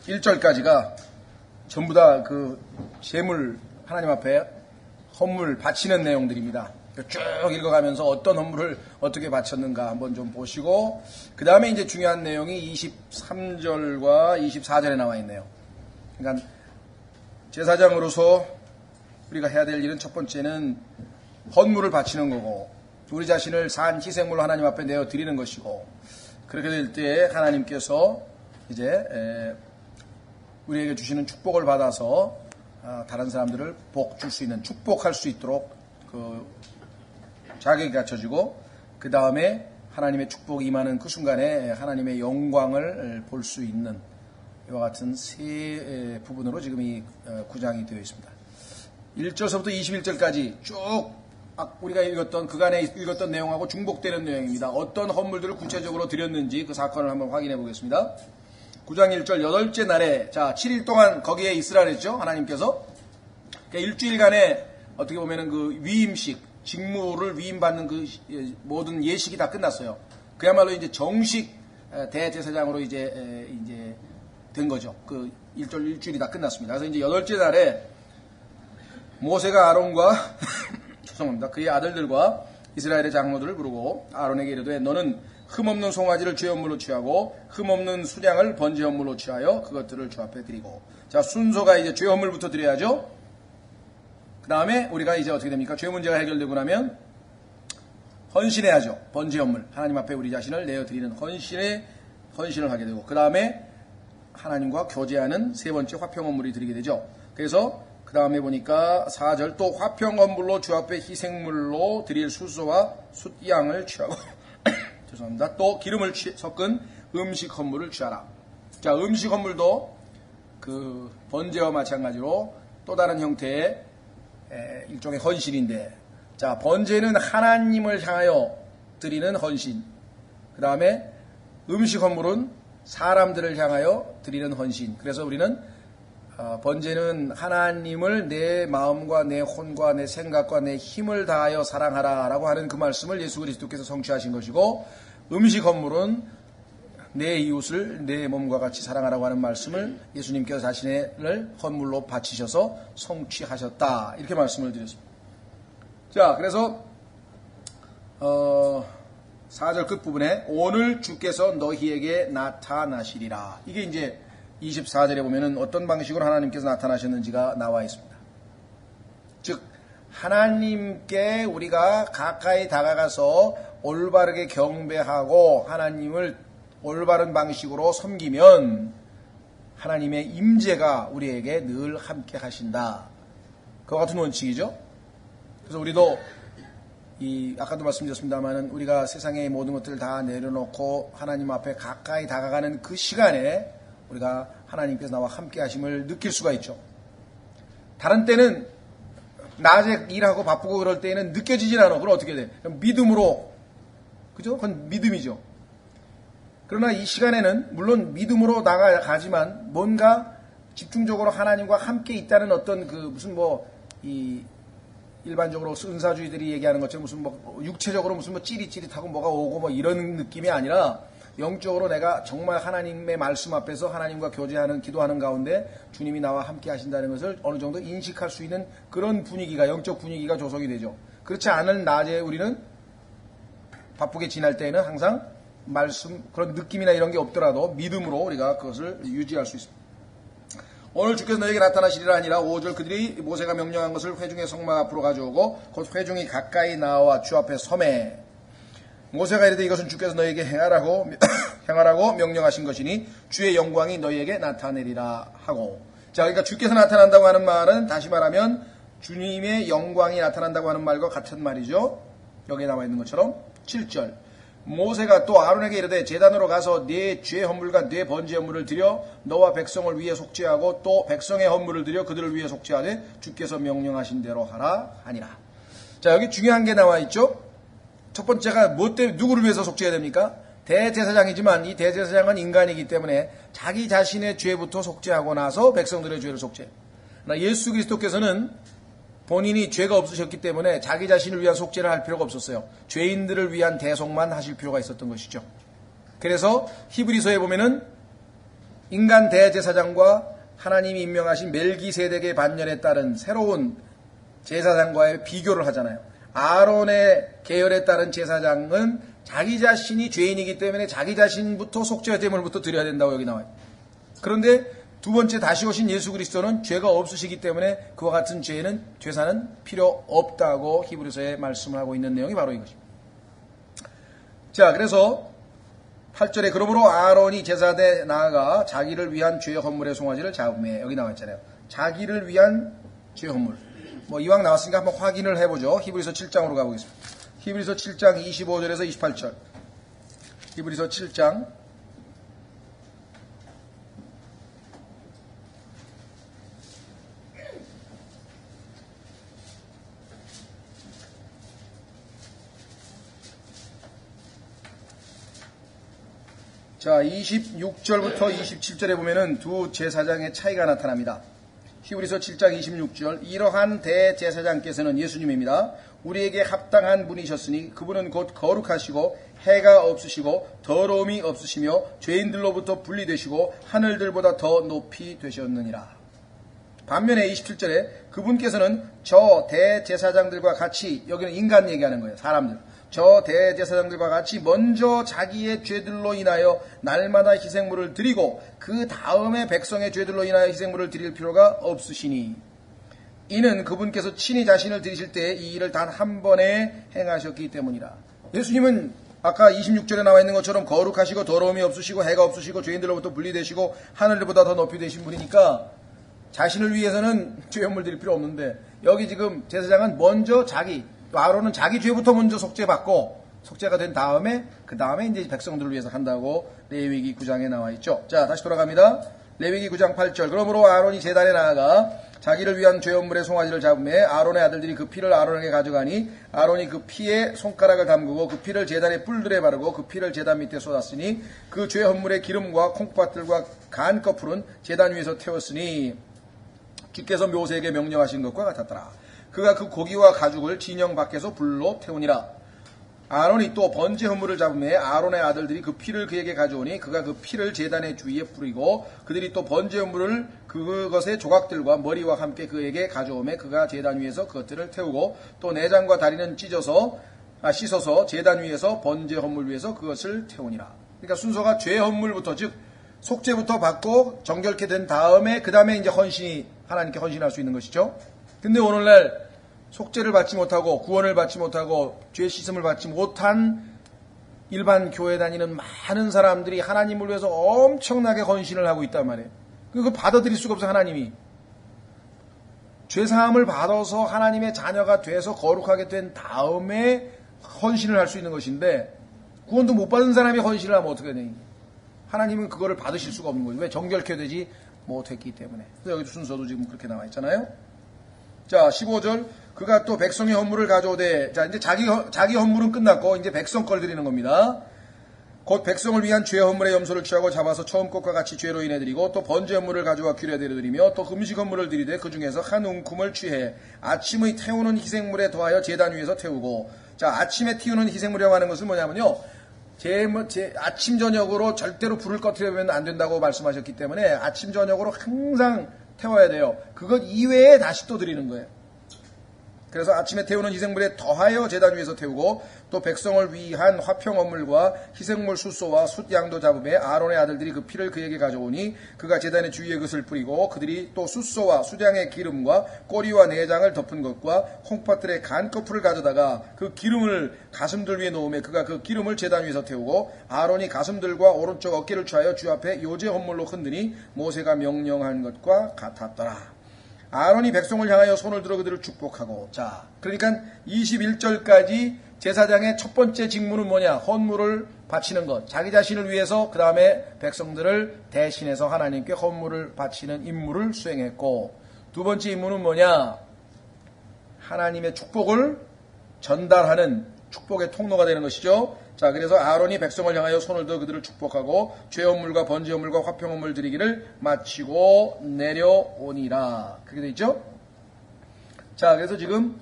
1절까지가 전부 다 그 제물 하나님 앞에 헌물 바치는 내용들입니다. 쭉 읽어가면서 어떤 헌물을 어떻게 바쳤는가 한번 좀 보시고 그 다음에 이제 중요한 내용이 23절과 24절에 나와 있네요. 그러니까 제사장으로서 우리가 해야 될 일은 첫 번째는 헌물을 바치는 거고 우리 자신을 산 희생물로 하나님 앞에 내어 드리는 것이고 그렇게 될 때 하나님께서 이제 우리에게 주시는 축복을 받아서 다른 사람들을 복 줄 수 있는 축복할 수 있도록 그 자격이 갖춰지고 그 다음에 하나님의 축복이 임하는 그 순간에 하나님의 영광을 볼 수 있는 이와 같은 세 부분으로 지금 이 구장이 되어 있습니다. 1절서부터 21절까지 쭉 우리가 읽었던 그간에 읽었던 내용하고 중복되는 내용입니다. 어떤 헌물들을 구체적으로 드렸는지 그 사건을 한번 확인해 보겠습니다. 9장 1절 8째 날에 7일 동안 거기에 있으라 그랬죠. 하나님께서 그러니까 일주일간에 어떻게 보면은 그 위임식 직무를 위임받는 그 모든 예식이 다 끝났어요. 그야말로 이제 정식 대제사장으로 이제 된 거죠. 그 일주일이 다 끝났습니다. 그래서 이제 8째 날에 모세가 아론과 죄송합니다. 그의 아들들과 이스라엘의 장로들을 부르고 아론에게 이르되 너는 흠없는 송아지를 죄헌물로 취하고 흠없는 수량을 번제헌물로 취하여 그것들을 주 앞에 드리고 자 순서가 이제 죄헌물부터 드려야죠. 그 다음에 우리가 이제 어떻게 됩니까? 죄 문제가 해결되고 나면 헌신해야죠. 번제헌물 하나님 앞에 우리 자신을 내어드리는 헌신을 하게 되고 그 다음에 하나님과 교제하는 세 번째 화평헌물이 드리게 되죠. 그래서 그 다음에 보니까 4절 또 화평헌물로 주 앞에 희생물로 드릴 수소와 숫양을 취하고 죄송합니다. 또 기름을 섞은 음식 헌물을 취하라. 자 음식 헌물도 그 번제와 마찬가지로 또 다른 형태의 일종의 헌신인데 자 번제는 하나님을 향하여 드리는 헌신 그 다음에 음식 헌물은 사람들을 향하여 드리는 헌신. 그래서 우리는 번제는 하나님을 내 마음과 내 혼과 내 생각과 내 힘을 다하여 사랑하라 라고 하는 그 말씀을 예수 그리스도께서 성취하신 것이고 음식 헌물은 내 이웃을 내 몸과 같이 사랑하라고 하는 말씀을 예수님께서 자신을 헌물로 바치셔서 성취하셨다 이렇게 말씀을 드렸습니다. 자 그래서 4절 끝부분에 오늘 주께서 너희에게 나타나시리라 이게 이제 24절에 보면은 어떤 방식으로 하나님께서 나타나셨는지가 나와 있습니다. 즉 하나님께 우리가 가까이 다가가서 올바르게 경배하고 하나님을 올바른 방식으로 섬기면 하나님의 임재가 우리에게 늘 함께 하신다. 그와 같은 원칙이죠. 그래서 우리도 아까도 말씀드렸습니다만은 우리가 세상의 모든 것들을 다 내려놓고 하나님 앞에 가까이 다가가는 그 시간에 우리가 하나님께서 나와 함께 하심을 느낄 수가 있죠. 다른 때는 낮에 일하고 바쁘고 그럴 때에는 느껴지진 않아. 그럼 어떻게 돼? 믿음으로 그죠? 그건 믿음이죠. 그러나 이 시간에는 물론 믿음으로 나가지만 뭔가 집중적으로 하나님과 함께 있다는 어떤 그 무슨 일반적으로 은사주의들이 얘기하는 것처럼 무슨 육체적으로 무슨 찌릿찌릿하고 뭐가 오고 이런 느낌이 아니라 영적으로 내가 정말 하나님의 말씀 앞에서 하나님과 교제하는 기도하는 가운데 주님이 나와 함께 하신다는 것을 어느 정도 인식할 수 있는 그런 분위기가 영적 분위기가 조성이 되죠. 그렇지 않은 낮에 우리는 바쁘게 지날 때에는 항상 말씀 그런 느낌이나 이런 게 없더라도 믿음으로 우리가 그것을 유지할 수 있습니다. 오늘 주께서 너에게 나타나시리라 하니라 5절 그들이 모세가 명령한 것을 회중의 성막 앞으로 가져오고 곧 회중이 가까이 나와 주 앞에 서매 모세가 이르되 이것은 주께서 너에게 행하라고 명령하신 것이니 주의 영광이 너희에게 나타내리라 하고 자 그러니까 주께서 나타난다고 하는 말은 다시 말하면 주님의 영광이 나타난다고 하는 말과 같은 말이죠. 여기에 나와 있는 것처럼 7절 모세가 또 아론에게 이르되 제단으로 가서 네 죄 헌물과 네 번제 헌물을 드려 너와 백성을 위해 속죄하고 또 백성의 헌물을 드려 그들을 위해 속죄하되 주께서 명령하신 대로 하라 하니라. 자 여기 중요한 게 나와 있죠. 첫 번째가 누구를 위해서 속죄해야 됩니까? 대제사장이지만 이 대제사장은 인간이기 때문에 자기 자신의 죄부터 속죄하고 나서 백성들의 죄를 속죄해요. 그러나 예수 그리스도께서는 본인이 죄가 없으셨기 때문에 자기 자신을 위한 속죄를 할 필요가 없었어요. 죄인들을 위한 대속만 하실 필요가 있었던 것이죠. 그래서 히브리서에 보면은 인간 대제사장과 하나님이 임명하신 멜기세덱의 반열에 따른 새로운 제사장과의 비교를 하잖아요. 아론의 계열에 따른 제사장은 자기 자신이 죄인이기 때문에 자기 자신부터 속죄 제물부터 드려야 된다고 여기 나와요. 그런데 두 번째 다시 오신 예수 그리스도는 죄가 없으시기 때문에 그와 같은 제사는 필요 없다고 히브리서에 말씀을 하고 있는 내용이 바로 이것입니다. 자, 그래서 8절에 그러므로 아론이 제사대에 나아가 자기를 위한 죄 헌물의 송아지를 잡음에, 여기 나와 있잖아요. 자기를 위한 죄 헌물. 이왕 나왔으니까 한번 확인을 해보죠. 히브리서 7장으로 가보겠습니다. 히브리서 7장 25절에서 28절. 히브리서 7장 자, 26절부터 27절에 보면은 두 제사장의 차이가 나타납니다. 히브리서 7장 26절 이러한 대제사장께서는 예수님입니다. 우리에게 합당한 분이셨으니 그분은 곧 거룩하시고 해가 없으시고 더러움이 없으시며 죄인들로부터 분리되시고 하늘들보다 더 높이 되셨느니라. 반면에 27절에 그분께서는 저 대제사장들과 같이, 여기는 인간 얘기하는 거예요. 사람들. 저 대제사장들과 같이 먼저 자기의 죄들로 인하여 날마다 희생물을 드리고 그 다음에 백성의 죄들로 인하여 희생물을 드릴 필요가 없으시니 이는 그분께서 친히 자신을 드리실 때 이 일을 단 한 번에 행하셨기 때문이라. 예수님은 아까 26절에 나와 있는 것처럼 거룩하시고 더러움이 없으시고 해가 없으시고 죄인들로부터 분리되시고 하늘보다 더 높이 되신 분이니까 자신을 위해서는 죄연물 드릴 필요 없는데, 여기 지금 제사장은 먼저 아론은 자기 죄부터 먼저 속죄받고 속죄가 된 다음에 그 다음에 이제 백성들을 위해서 한다고 레위기 9장에 나와 있죠. 자, 다시 돌아갑니다. 레위기 9장 8절 그러므로 아론이 제단에 나아가 자기를 위한 죄연물의 송아지를 잡음에 아론의 아들들이 그 피를 아론에게 가져가니 아론이 그 피에 손가락을 담그고 그 피를 제단의 뿔들에 바르고 그 피를 제단 밑에 쏟았으니 그 죄헌물의 기름과 콩팥들과 간 거풀은 제단 위에서 태웠으니 주께서 모세에게 명령하신 것과 같았더라. 그가 그 고기와 가죽을 진영 밖에서 불로 태우니라. 아론이 또 번제 헌물을 잡음에 아론의 아들들이 그 피를 그에게 가져오니 그가 그 피를 제단의 주위에 뿌리고 그들이 또 번제 헌물을 그것의 조각들과 머리와 함께 그에게 가져오매 그가 제단 위에서 그것들을 태우고 또 내장과 다리는 씻어서 제단 위에서 번제 헌물 위에서 그것을 태우니라. 그러니까 순서가 죄 헌물부터, 즉 속죄부터 받고 정결케 된 다음에 그 다음에 이제 하나님께 헌신할 수 있는 것이죠. 근데 오늘날 속죄를 받지 못하고 구원을 받지 못하고 죄 씻음을 받지 못한 일반 교회 다니는 많은 사람들이 하나님을 위해서 엄청나게 헌신을 하고 있단 말이에요. 그걸 받아들일 수가 없어. 하나님이 죄사함을 받아서 하나님의 자녀가 돼서 거룩하게 된 다음에 헌신을 할 수 있는 것인데, 구원도 못 받은 사람이 헌신을 하면 어떻게 되니? 하나님은 그거를 받으실 수가 없는 거예요. 왜? 정결케 되지 못했기 때문에. 그래서 여기 순서도 지금 그렇게 나와 있잖아요. 자, 15절 그가 또 백성의 헌물을 가져오되, 자, 이제 자기 헌물은 끝났고 이제 백성 걸 드리는 겁니다. 곧 백성을 위한 죄 헌물의 염소를 취하고 잡아서 처음 것과 같이 죄로 인해 드리고 또 번제 헌물을 가져와 규례대로 드리며 또 금식 헌물을 드리되 그 중에서 한 움큼을 취해 아침의 태우는 희생물에 더하여 제단 위에서 태우고. 자, 아침에 태우는 희생물이라고 하는 것은 뭐냐면요, 아침 저녁으로 절대로 불을 꺼뜨리면 안 된다고 말씀하셨기 때문에 아침 저녁으로 항상 태워야 돼요. 그것 이외에 다시 또 드리는 거예요. 그래서 아침에 태우는 희생물에 더하여 제단 위에서 태우고 또 백성을 위한 화평 헌물과 희생물 숫소와 숫양도 잡음에 아론의 아들들이 그 피를 그에게 가져오니 그가 제단의 주위에 그것을 뿌리고 그들이 또 숫소와 숫양의 기름과 꼬리와 내장을 덮은 것과 콩팥들의 간 거풀을 가져다가 그 기름을 가슴들 위에 놓으며 그가 그 기름을 제단 위에서 태우고 아론이 가슴들과 오른쪽 어깨를 취하여 주 앞에 요제 헌물로 흔드니 모세가 명령한 것과 같았더라. 아론이 백성을 향하여 손을 들어 그들을 축복하고. 자, 그러니까 21절까지 제사장의 첫 번째 직무는 뭐냐? 헌물을 바치는 것. 자기 자신을 위해서 그 다음에 백성들을 대신해서 하나님께 헌물을 바치는 임무를 수행했고, 두 번째 임무는 뭐냐? 하나님의 축복을 전달하는 축복의 통로가 되는 것이죠. 자, 그래서 아론이 백성을 향하여 손을 들어 그들을 축복하고 죄헌물과 번제헌물과 화평헌물 드리기를 마치고 내려오니라. 그렇게 되어 있죠. 자, 그래서 지금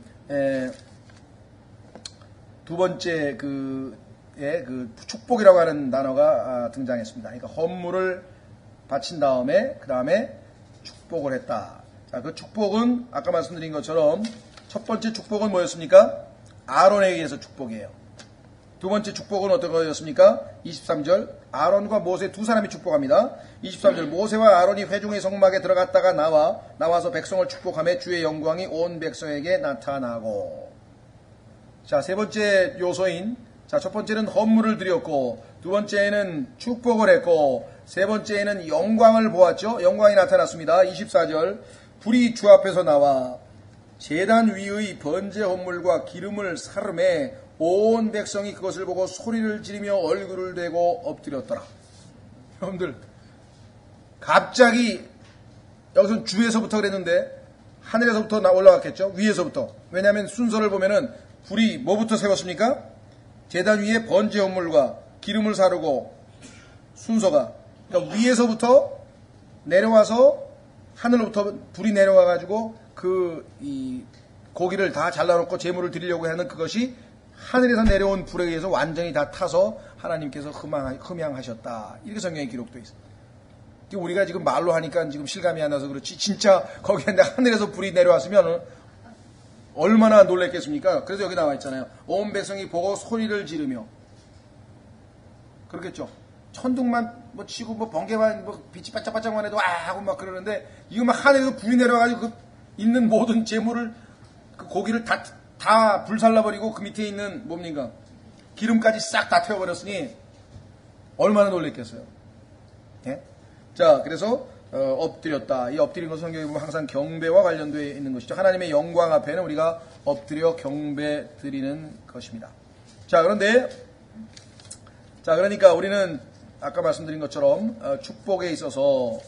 두 번째 그 축복이라고 하는 단어가 등장했습니다. 그러니까 헌물을 바친 다음에 그 다음에 축복을 했다. 자, 그 축복은 아까 말씀드린 것처럼 첫 번째 축복은 뭐였습니까? 아론에 의해서 축복이에요. 두 번째 축복은 어떤 거였습니까? 23절 아론과 모세 두 사람이 축복합니다. 23절 모세와 아론이 회중의 성막에 들어갔다가 나와서 백성을 축복하며 주의 영광이 온 백성에게 나타나고. 자, 세 번째 요소인, 자, 첫 번째는 헌물을 드렸고, 두 번째는 축복을 했고, 세 번째는 영광을 보았죠. 영광이 나타났습니다. 24절 불이 주 앞에서 나와 제단 위의 번제 헌물과 기름을 사름해 온 백성이 그것을 보고 소리를 지르며 얼굴을 대고 엎드렸더라. 여러분들, 갑자기 여기서 주에서부터 그랬는데 하늘에서부터 올라갔겠죠. 위에서부터. 왜냐하면 순서를 보면은 불이 뭐부터 세웠습니까? 제단 위에 번제 헌물과 기름을 사르고, 순서가 그러니까 위에서부터 내려와서 하늘로부터 불이 내려와가지고 이 고기를 다 잘라놓고 제물을 드리려고 하는 그것이 하늘에서 내려온 불에 의해서 완전히 다 타서 하나님께서 흠양하셨다. 이렇게 성경에 기록되어 있습니다. 우리가 지금 말로 하니까 지금 실감이 안 나서 그렇지, 진짜 거기에 하늘에서 불이 내려왔으면 얼마나 놀랬겠습니까? 그래서 여기 나와 있잖아요. 온 백성이 보고 소리를 지르며. 그렇겠죠. 천둥만 뭐 치고 뭐 번개만 뭐 빛이 반짝반짝만 해도 아 하고 막 그러는데, 이거 막 하늘에서 불이 내려가지고 그 있는 모든 재물을, 그 고기를 다 불살라버리고 그 밑에 있는 뭡니까? 기름까지 싹 다 태워버렸으니 얼마나 놀랬겠어요. 예? 자, 그래서 엎드렸다. 이 엎드린 것은 성경에 보면 항상 경배와 관련되어 있는 것이죠. 하나님의 영광 앞에는 우리가 엎드려 경배 드리는 것입니다. 자, 그러니까 우리는 아까 말씀드린 것처럼 축복에 있어서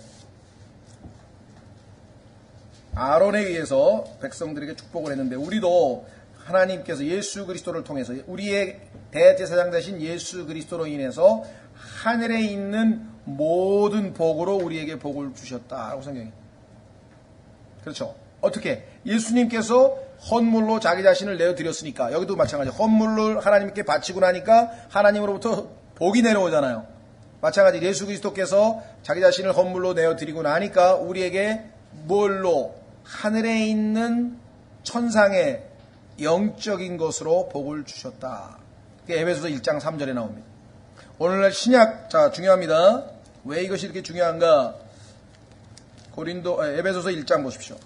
아론에 의해서 백성들에게 축복을 했는데, 우리도 하나님께서 예수 그리스도를 통해서 우리의 대제사장 되신 예수 그리스도로 인해서 하늘에 있는 모든 복으로 우리에게 복을 주셨다라고 성경이. 그렇죠. 어떻게? 예수님께서 헌물로 자기 자신을 내어드렸으니까, 여기도 마찬가지. 헌물을 하나님께 바치고 나니까 하나님으로부터 복이 내려오잖아요. 마찬가지 예수 그리스도께서 자기 자신을 헌물로 내어드리고 나니까 우리에게 뭘로? 하늘에 있는 천상의 영적인 것으로 복을 주셨다. 그게 에베소서 1장 3절에 나옵니다. 오늘날 신약, 자, 중요합니다. 왜 이것이 이렇게 중요한가? 에베소서 1장 보십시오.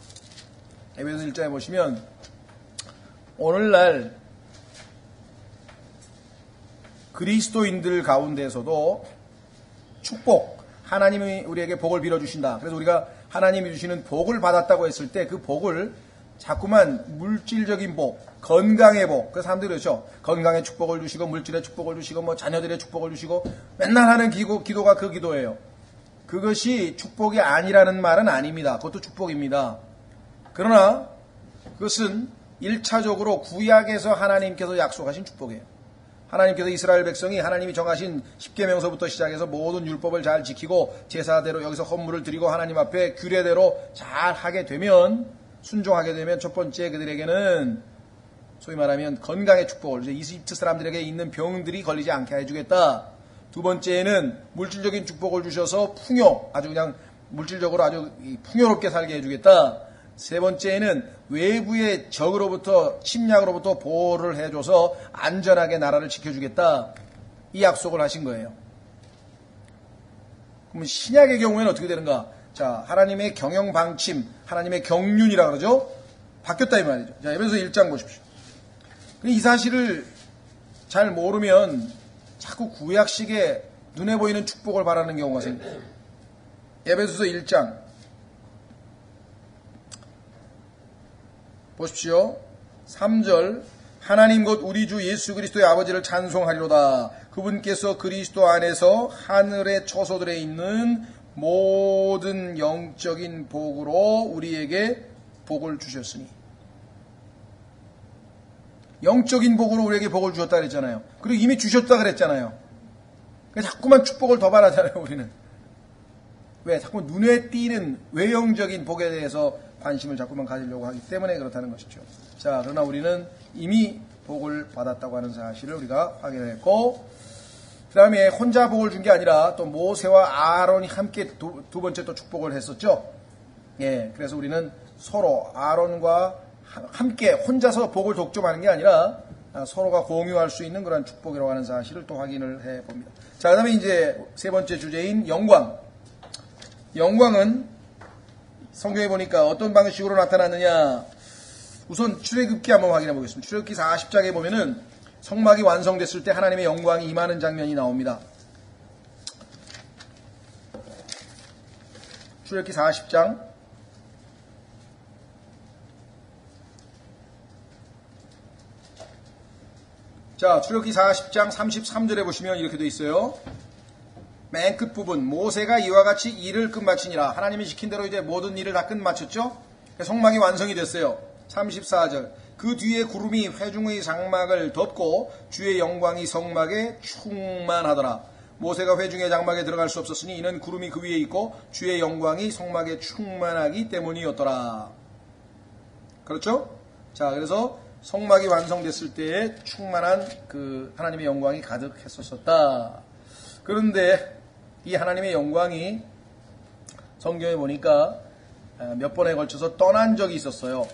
에베소서 1장에 보시면 오늘날 그리스도인들 가운데서도 축복, 하나님이 우리에게 복을 빌어주신다. 그래서 우리가 하나님이 주시는 복을 받았다고 했을 때 그 복을 자꾸만 물질적인 복, 건강의 복, 그 사람들이 그렇죠. 건강의 축복을 주시고, 물질의 축복을 주시고, 뭐 자녀들의 축복을 주시고, 맨날 하는 기도가 그 기도예요. 그것이 축복이 아니라는 말은 아닙니다. 그것도 축복입니다. 그러나 그것은 1차적으로 구약에서 하나님께서 약속하신 축복이에요. 하나님께서 이스라엘 백성이 하나님이 정하신 십계명서부터 시작해서 모든 율법을 잘 지키고 제사대로 여기서 헌물을 드리고 하나님 앞에 규례대로 잘 하게 되면, 순종하게 되면 첫 번째 그들에게는 소위 말하면 건강의 축복을, 이집트 사람들에게 있는 병들이 걸리지 않게 해주겠다. 두 번째는 물질적인 축복을 주셔서 아주 그냥 물질적으로 아주 풍요롭게 살게 해주겠다. 세 번째는 외부의 적으로부터, 침략으로부터 보호를 해줘서 안전하게 나라를 지켜주겠다. 이 약속을 하신 거예요. 그러면 신약의 경우에는 어떻게 되는가? 자, 하나님의 경영방침, 하나님의 경륜이라 그러죠? 바뀌었다 이 말이죠. 자, 에베소서 1장 보십시오. 이 사실을 잘 모르면 자꾸 구약식의 눈에 보이는 축복을 바라는 경우가 생겨요. 에베소서 1장 보십시오. 3절 하나님 곧 우리 주 예수 그리스도의 아버지를 찬송하리로다. 그분께서 그리스도 안에서 하늘의 처소들에 있는 모든 영적인 복으로 우리에게 복을 주셨으니. 영적인 복으로 우리에게 복을 주셨다 그랬잖아요. 그리고 이미 주셨다 그랬잖아요. 그러니까 자꾸만 축복을 더 바라잖아요, 우리는. 왜? 자꾸 눈에 띄는 외형적인 복에 대해서 관심을 자꾸만 가지려고 하기 때문에 그렇다는 것이죠. 자, 그러나 우리는 이미 복을 받았다고 하는 사실을 우리가 확인했고, 그 다음에 혼자 복을 준 게 아니라 또 모세와 아론이 함께 두 번째 또 축복을 했었죠. 예, 그래서 우리는 서로 아론과 함께 혼자서 복을 독점하는 게 아니라 서로가 공유할 수 있는 그런 축복이라고 하는 사실을 또 확인을 해 봅니다. 자, 그 다음에 이제 세 번째 주제인 영광. 영광은 성경에 보니까 어떤 방식으로 나타났느냐. 우선 출애굽기 한번 확인해 보겠습니다. 출애굽기 40장에 보면은 성막이 완성됐을 때 하나님의 영광이 임하는 장면이 나옵니다. 출애굽기 40장 자, 출애굽기 40장 33절에 보시면 이렇게 되어 있어요. 맨 끝부분 모세가 이와 같이 일을 끝마치니라. 하나님이 시킨 대로 이제 모든 일을 다 끝마쳤죠. 성막이 완성이 됐어요. 34절 그 뒤에 구름이 회중의 장막을 덮고 주의 영광이 성막에 충만하더라. 모세가 회중의 장막에 들어갈 수 없었으니 이는 구름이 그 위에 있고 주의 영광이 성막에 충만하기 때문이었더라. 그렇죠? 자, 그래서 성막이 완성됐을 때에 충만한 그 하나님의 영광이 가득했었다. 그런데 이 하나님의 영광이 성경에 보니까 몇 번에 걸쳐서 떠난 적이 있었어요.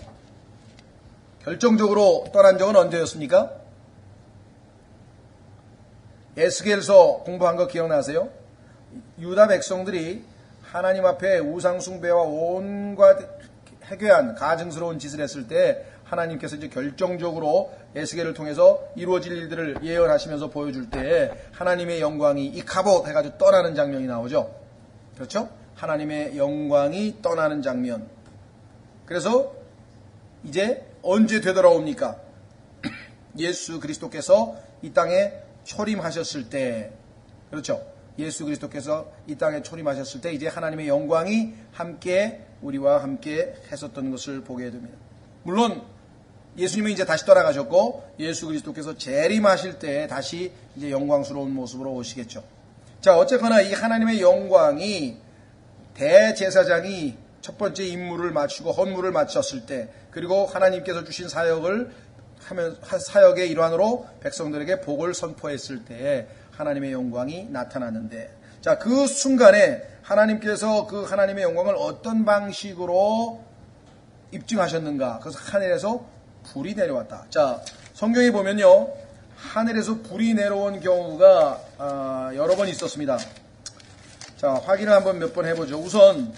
결정적으로 떠난 적은 언제였습니까? 에스겔서 공부한 거 기억나세요? 유다 백성들이 하나님 앞에 우상숭배와 온갖 해괴한 가증스러운 짓을 했을 때 하나님께서 이제 결정적으로 에스겔을 통해서 이루어질 일들을 예언하시면서 보여줄 때 하나님의 영광이 이카봇 해가지고 떠나는 장면이 나오죠. 그렇죠? 하나님의 영광이 떠나는 장면. 그래서 이제 언제 되돌아옵니까? 예수 그리스도께서 이 땅에 초림하셨을 때, 그렇죠? 예수 그리스도께서 이 땅에 초림하셨을 때 이제 하나님의 영광이 함께 우리와 함께 했었던 것을 보게 됩니다. 물론 예수님은 이제 다시 떠나가셨고 예수 그리스도께서 재림하실 때 다시 이제 영광스러운 모습으로 오시겠죠. 자, 어쨌거나 이 하나님의 영광이 대제사장이 첫 번째 임무를 마치고 헌물을 마쳤을 때, 그리고 하나님께서 주신 사역을 하면 사역의 일환으로 백성들에게 복을 선포했을 때 하나님의 영광이 나타났는데, 자, 그 순간에 하나님께서 그 하나님의 영광을 어떤 방식으로 입증하셨는가? 그래서 하늘에서 불이 내려왔다. 자, 성경에 보면요, 하늘에서 불이 내려온 경우가 여러 번 있었습니다. 자, 확인을 한번 몇 번 해보죠. 우선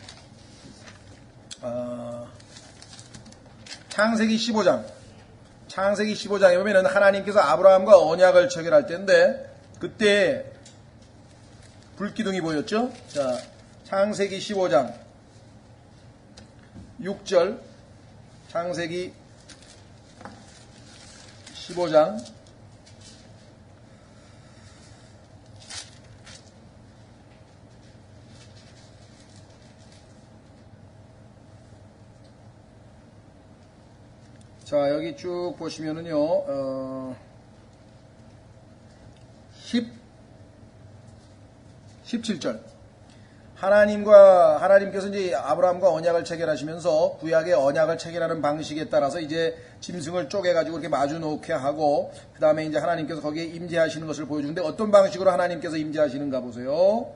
창세기 15장. 창세기 15장에 보면은 하나님께서 아브라함과 언약을 체결할 때인데 그때 불기둥이 보였죠. 자, 창세기 15장 6절. 창세기 15장 자, 여기 쭉 보시면은요, 17절. 하나님께서 이제 아브라함과 언약을 체결하시면서 구약의 언약을 체결하는 방식에 따라서 이제 짐승을 쪼개가지고 이렇게 마주 놓게 하고, 그 다음에 이제 하나님께서 거기에 임재하시는 것을 보여주는데 어떤 방식으로 하나님께서 임재하시는가 보세요.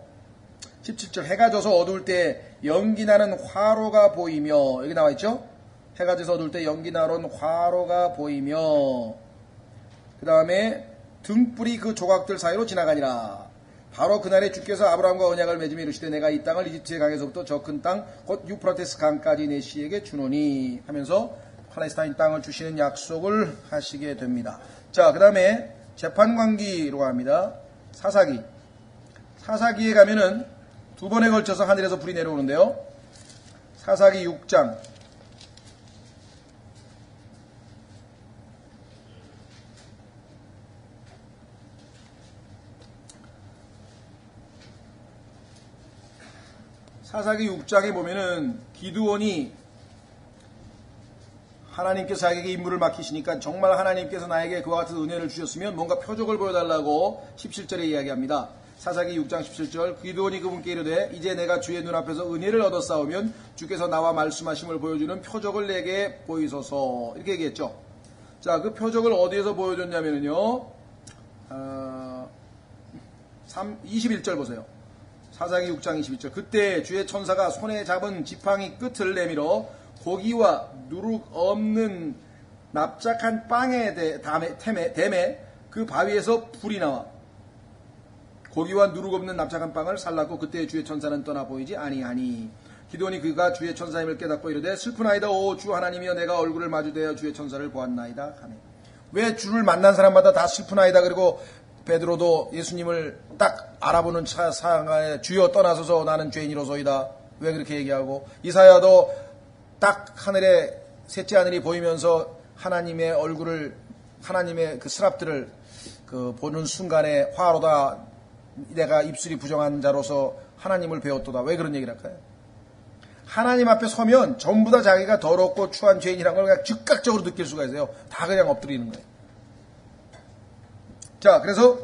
17절. 해가 져서 어두울 때 연기 나는 화로가 보이며, 여기 나와 있죠? 해가 져서 어두울 때 연기 나는 화로가 보이며, 그 다음에 등불이 그 조각들 사이로 지나가니라. 바로 그날에 주께서 아브라함과 언약을 맺으며 이르시되 내가 이 땅을 이집트의 강에서부터 저 큰 땅 곧 유프라테스 강까지 내 씨에게 주노니 하면서 팔레스타인 땅을 주시는 약속을 하시게 됩니다. 자, 그 다음에 재판관기로 갑니다. 사사기에 가면은 두 번에 걸쳐서 하늘에서 불이 내려오는데요. 사사기 6장 사사기 6장에 보면은 기드온이 하나님께서 자기에게 임무를 맡기시니까 정말 하나님께서 나에게 그와 같은 은혜를 주셨으면 뭔가 표적을 보여달라고 17절에 이야기합니다. 사사기 6장 17절. 기드온이 그분께 이르되 이제 내가 주의 눈앞에서 은혜를 얻었사오면 주께서 나와 말씀하심을 보여주는 표적을 내게 보이소서, 이렇게 얘기했죠. 자, 그 표적을 어디에서 보여줬냐면요, 21절 보세요. 사사기 6장 21절. 그때 주의 천사가 손에 잡은 지팡이 끝을 내밀어 고기와 누룩 없는 납작한 빵에 대매 그 바위에서 불이 나와 고기와 누룩 없는 납작한 빵을 살랐고 그때 주의 천사는 떠나 보이지 아니하니. 기드온이 그가 주의 천사임을 깨닫고 이르되 슬프나이다. 오 주 하나님이여 내가 얼굴을 마주대어 주의 천사를 보았나이다 하네. 왜 주를 만난 사람마다 다 슬프나이다. 그리고 베드로도 예수님을 딱 알아보는 상황에 주여 떠나소서 나는 죄인이로소이다. 왜 그렇게 얘기하고 이사야도 딱 하늘에 셋째 하늘이 보이면서 하나님의 얼굴을 하나님의 그 스랍들을 그 보는 순간에 화로다 내가 입술이 부정한 자로서 하나님을 배웠도다. 왜 그런 얘기를 할까요? 하나님 앞에 서면 전부 다 자기가 더럽고 추한 죄인이라는 걸 그냥 즉각적으로 느낄 수가 있어요. 다 그냥 엎드리는 거예요. 자, 그래서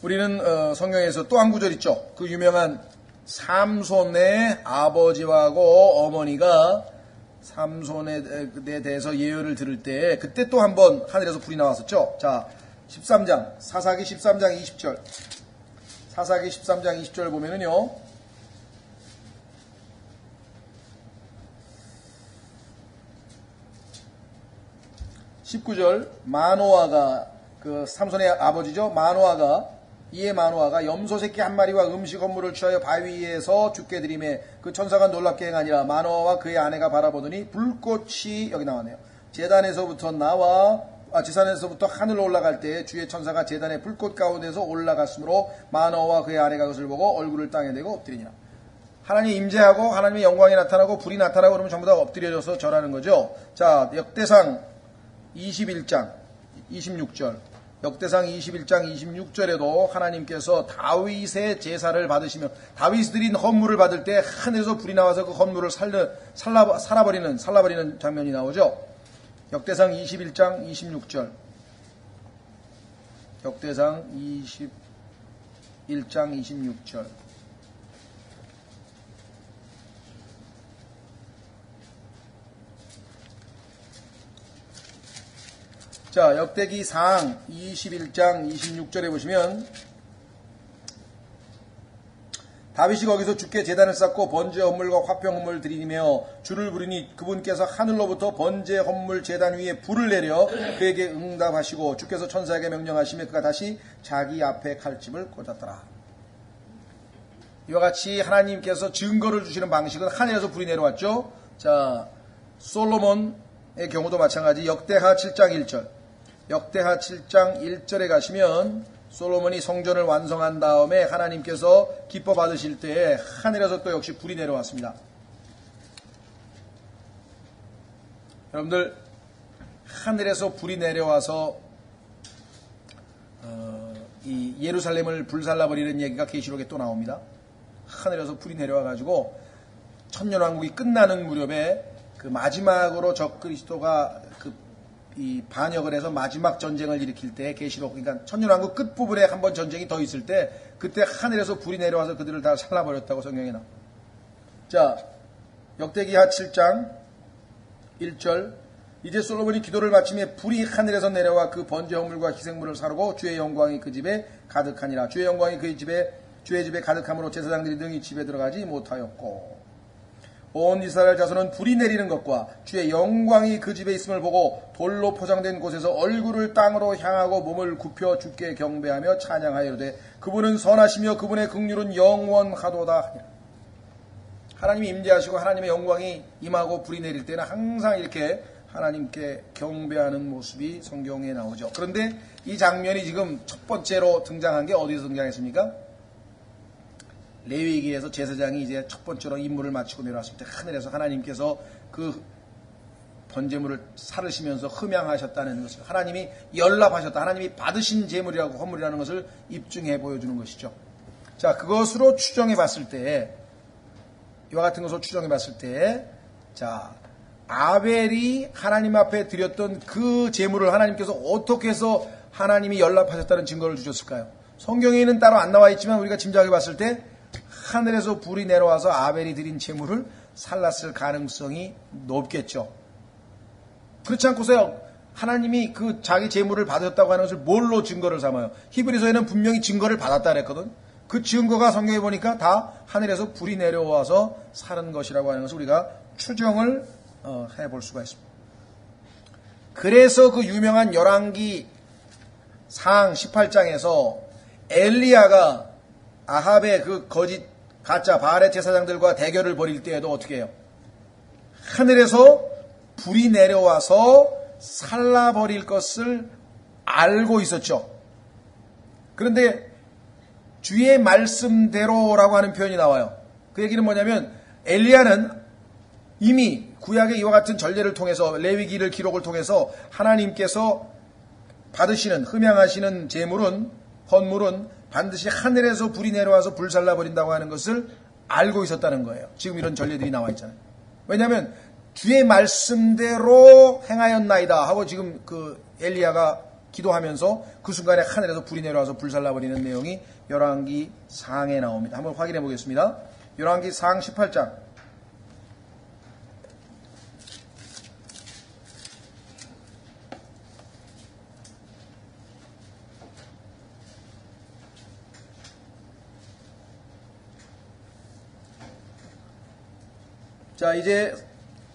우리는 성경에서 또 한 구절 있죠. 그 유명한 삼손의 아버지하고 어머니가 삼손에 대해서 예언을 들을 때 그때 또 한 번 하늘에서 불이 나왔었죠. 자, 13장 사사기 13장 20절 사사기 13장 20절 보면은요. 19절 마노아가 그 삼손의 아버지죠. 마노아가 염소 새끼 한 마리와 음식 헌물을 취하여 바위에서 죽게 드리매 그 천사가 놀랍게 행하니라. 마노아와 그의 아내가 바라보더니 불꽃이 여기 나왔네요. 제단에서부터 하늘로 올라갈 때 주의 천사가 제단의 불꽃 가운데서 올라갔으므로 마노아와 그의 아내가 그것을 보고 얼굴을 땅에 대고 엎드리니라. 하나님 임재하고 하나님의 영광이 나타나고 불이 나타나고 그러면 전부 다 엎드려져서 절하는 거죠. 자, 역대상 21장 26절 역대상 21장 26절에도 하나님께서 다윗의 제사를 받으시며 다윗이 드린 헌물을 받을 때 하늘에서 불이 나와서 그 헌물을 살라버리는 장면이 나오죠. 역대상 21장 26절 역대상 21장 26절 자, 역대기상 21장 26절에 보시면 다윗이 거기서 주께 제단을 쌓고 번제 헌물과 화평 헌물을 드리며 주를 부르니 그분께서 하늘로부터 번제 헌물 제단 위에 불을 내려 그에게 응답하시고 주께서 천사에게 명령하시며 그가 다시 자기 앞에 칼집을 꽂았더라. 이와 같이 하나님께서 증거를 주시는 방식은 하늘에서 불이 내려왔죠. 자, 솔로몬의 경우도 마찬가지. 역대하 7장 1절 역대하 7장 1절에 가시면 솔로몬이 성전을 완성한 다음에 하나님께서 기뻐 받으실 때에 하늘에서 또 역시 불이 내려왔습니다. 여러분들 하늘에서 불이 내려와서 이 예루살렘을 불살라버리는 얘기가 계시록에 또 나옵니다. 하늘에서 불이 내려와가지고 천년왕국이 끝나는 무렵에 그 마지막으로 적그리스도가 이 반역을 해서 마지막 전쟁을 일으킬 때 계시록 그러니까 천년왕국 끝부분에 한번 전쟁이 더 있을 때 그때 하늘에서 불이 내려와서 그들을 다 살라버렸다고 성경에 나옵니다. 자, 역대기하 7장 1절 이제 솔로몬이 기도를 마치며 불이 하늘에서 내려와 그 번제 헌물과 희생물을 사르고 주의 영광이 그 집에 가득하니라. 주의 영광이 주의 집에 가득함으로 제사장들이 능히 집에 들어가지 못하였고 온 이스라엘 자손은 불이 내리는 것과 주의 영광이 그 집에 있음을 보고 돌로 포장된 곳에서 얼굴을 땅으로 향하고 몸을 굽혀 주께 경배하며 찬양하여 이르되 그분은 선하시며 그분의 긍휼은 영원하도다. 하나님이 임재하시고 하나님의 영광이 임하고 불이 내릴 때는 항상 이렇게 하나님께 경배하는 모습이 성경에 나오죠. 그런데 이 장면이 지금 첫 번째로 등장한 게 어디서 등장했습니까? 레위기에서 제사장이 이제 첫 번째로 임무를 마치고 내려왔을 때 하늘에서 하나님께서 그 번제물을 사르시면서 흠양하셨다는 것을 하나님이 연락하셨다. 하나님이 받으신 제물이라고 헌물이라는 것을 입증해 보여주는 것이죠. 자, 그것으로 추정해 봤을 때 이와 같은 것으로 추정해 봤을 때 자, 아벨이 하나님 앞에 드렸던 그 제물을 하나님께서 어떻게 해서 하나님이 연락하셨다는 증거를 주셨을까요? 성경에는 따로 안 나와 있지만 우리가 짐작해 봤을 때 하늘에서 불이 내려와서 아벨이 드린 제물을 살랐을 가능성이 높겠죠. 그렇지 않고서요 하나님이 그 자기 재물을 받으셨다고 하는 것을 뭘로 증거를 삼아요? 히브리서에는 분명히 증거를 받았다 그랬거든. 그 증거가 성경에 보니까 다 하늘에서 불이 내려와서 사는 것이라고 하는 것을 우리가 추정을 해볼 수가 있습니다. 그래서 그 유명한 열왕기 상 18장에서 엘리야가 아합의 그 거짓 가짜 바알의 제사장들과 대결을 벌일 때에도 어떻게 해요? 하늘에서 불이 내려와서 살라버릴 것을 알고 있었죠. 그런데 주의 말씀대로라고 하는 표현이 나와요. 그 얘기는 뭐냐면 엘리야는 이미 구약의 이와 같은 전례를 통해서 레위기를 기록을 통해서 하나님께서 받으시는 흠양하시는 제물은 헌물은 반드시 하늘에서 불이 내려와서 불살라버린다고 하는 것을 알고 있었다는 거예요. 지금 이런 전례들이 나와 있잖아요. 왜냐하면 주의 말씀대로 행하였나이다 하고 지금 그 엘리야가 기도하면서 그 순간에 하늘에서 불이 내려와서 불살라버리는 내용이 열왕기 상에 나옵니다. 한번 확인해 보겠습니다. 열왕기 상 18장. 자, 이제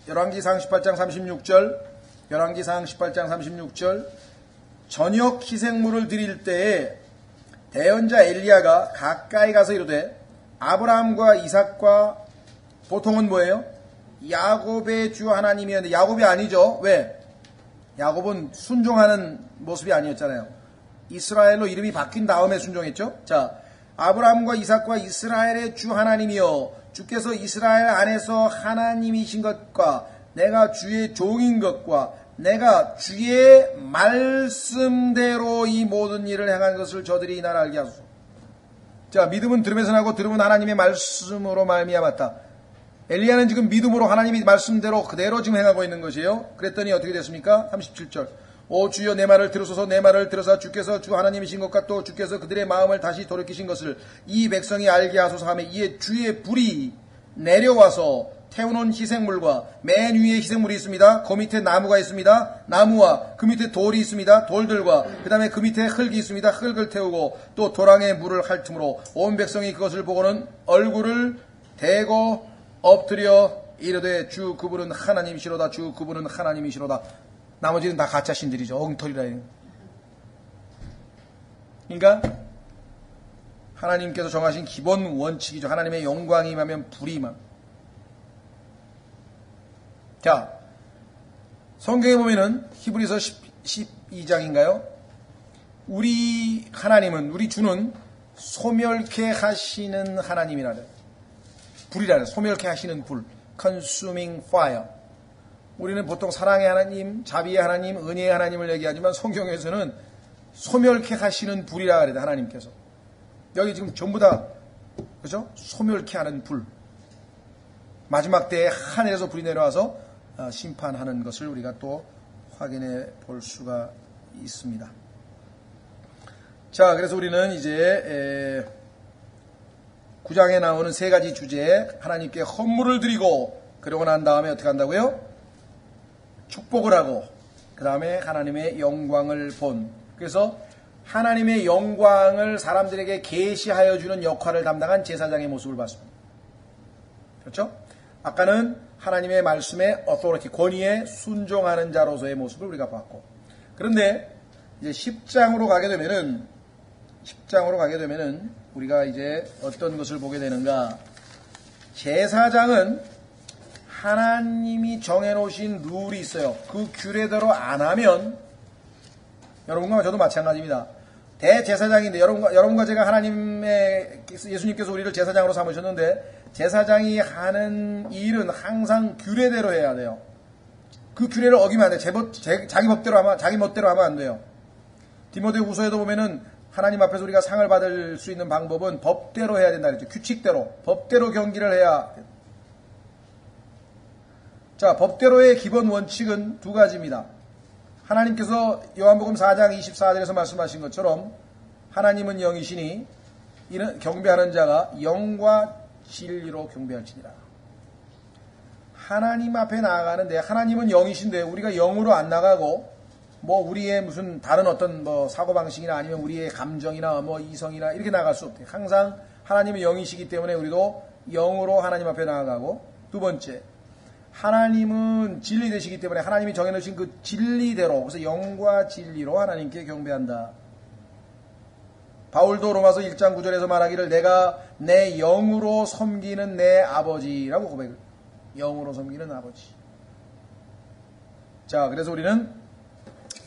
열왕기상 18장 36절, 열왕기상 18장 36절, 저녁 희생물을 드릴 때에 대언자 엘리야가 가까이 가서 이르되 아브라함과 이삭과 보통은 뭐예요? 야곱의 주 하나님이었는데 야곱이 아니죠. 왜? 야곱은 순종하는 모습이 아니었잖아요. 이스라엘로 이름이 바뀐 다음에 순종했죠. 자, 아브라함과 이삭과 이스라엘의 주 하나님이여 주께서 이스라엘 안에서 하나님이신 것과 내가 주의 종인 것과 내가 주의 말씀대로 이 모든 일을 행한 것을 저들이 이날 알게 하소서. 자, 믿음은 들음에서 나고 들음은 하나님의 말씀으로 말미암았다. 엘리야는 지금 믿음으로 하나님이 말씀대로 그대로 지금 행하고 있는 것이에요. 그랬더니 어떻게 됐습니까? 37절. 오 주여 내 말을 들으소서. 내 말을 들으사 주께서 주 하나님이신 것과 또 주께서 그들의 마음을 다시 돌이키신 것을 이 백성이 알게 하소서 하며 이에 주의 불이 내려와서 태우는 희생물과 맨 위에 희생물이 있습니다. 그 밑에 나무가 있습니다. 나무와 그 밑에 돌이 있습니다. 돌들과 그 다음에 그 밑에 흙이 있습니다. 흙을 태우고 또 도랑에 물을 핥음으로 온 백성이 그것을 보고는 얼굴을 대고 엎드려 이르되 주 그분은 하나님이시로다. 주 그분은 하나님이시로다. 나머지는 다 가짜 신들이죠. 엉터리라. 그러니까 하나님께서 정하신 기본 원칙이죠. 하나님의 영광이 임하면 불이 임합니다. 자, 성경에 보면은 히브리서 12장인가요? 우리 하나님은, 우리 주는 소멸케 하시는 하나님이라 그래요. 불이라 그래요. 소멸케 하시는 불. consuming fire. 우리는 보통 사랑의 하나님, 자비의 하나님, 은혜의 하나님을 얘기하지만 성경에서는 소멸케 하시는 불이라 그래요. 하나님께서. 여기 지금 전부 다 그죠? 소멸케 하는 불. 마지막 때에 하늘에서 불이 내려와서 심판하는 것을 우리가 또 확인해 볼 수가 있습니다. 자, 그래서 우리는 이제 9장에 나오는 세 가지 주제에 하나님께 헌물을 드리고 그러고 난 다음에 어떻게 한다고요? 축복을 하고 그 다음에 하나님의 영광을 본. 그래서 하나님의 영광을 사람들에게 계시하여 주는 역할을 담당한 제사장의 모습을 봤습니다. 그렇죠? 아까는 하나님의 말씀에 authority, 권위에 순종하는 자로서의 모습을 우리가 봤고, 그런데 이제 10장으로 가게 되면은 우리가 이제 어떤 것을 보게 되는가? 제사장은 하나님이 정해놓으신 룰이 있어요. 그 규례대로 안 하면, 여러분과 저도 마찬가지입니다. 대제사장인데 여러분과 제가 예수님께서 우리를 제사장으로 삼으셨는데 제사장이 하는 일은 항상 규례대로 해야 돼요. 그 규례를 어기면 안 돼요. 자기 멋대로 하면 안 돼요. 디모데후서에도 보면은 하나님 앞에서 우리가 상을 받을 수 있는 방법은 법대로 해야 된다 그랬죠. 규칙대로, 법대로 경기를 해야 돼요. 자, 법대로의 기본 원칙은 두 가지입니다. 하나님께서 요한복음 4장 24절에서 말씀하신 것처럼 하나님은 영이시니 이는 경배하는 자가 영과 진리로 경배할지니라. 하나님 앞에 나아가는데 하나님은 영이신데 우리가 영으로 안 나가고 뭐 우리의 무슨 다른 어떤 뭐 사고방식이나 아니면 우리의 감정이나 뭐 이성이나 이렇게 나갈 수 없대요. 항상 하나님의 영이시기 때문에 우리도 영으로 하나님 앞에 나아가고, 두 번째, 하나님은 진리 되시기 때문에 하나님이 정해놓으신 그 진리대로, 그래서 영과 진리로 하나님께 경배한다. 바울도 로마서 1장 9절에서 말하기를 내가 내 영으로 섬기는 내 아버지라고 고백을. 영으로 섬기는 아버지. 자, 그래서 우리는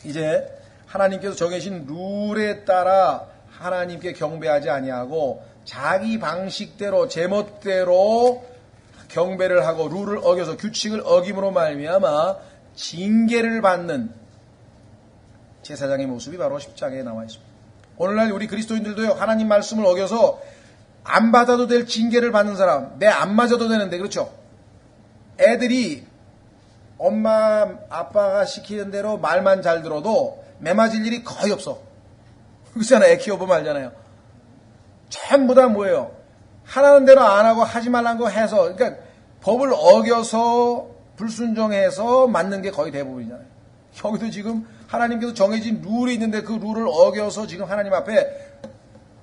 이제 하나님께서 정해진 룰에 따라 하나님께 경배하지 아니하고 자기 방식대로 제멋대로 경배를 하고 룰을 어겨서 규칙을 어김으로 말미암아 징계를 받는 제사장의 모습이 바로 10장에 나와 있습니다. 오늘날 우리 그리스도인들도요, 하나님 말씀을 어겨서 안 받아도 될 징계를 받는 사람, 내 안 맞아도 되는데, 그렇죠? 애들이 엄마 아빠가 시키는 대로 말만 잘 들어도 매 맞을 일이 거의 없어. 그렇잖아요. 애 키워보면 알잖아요. 전부 다 뭐예요? 하라는 대로 안 하고 하지 말라는 거 해서, 그러니까 법을 어겨서 불순종해서 맞는 게 거의 대부분이잖아요. 여기도 지금 하나님께서 정해진 룰이 있는데 그 룰을 어겨서 지금 하나님 앞에,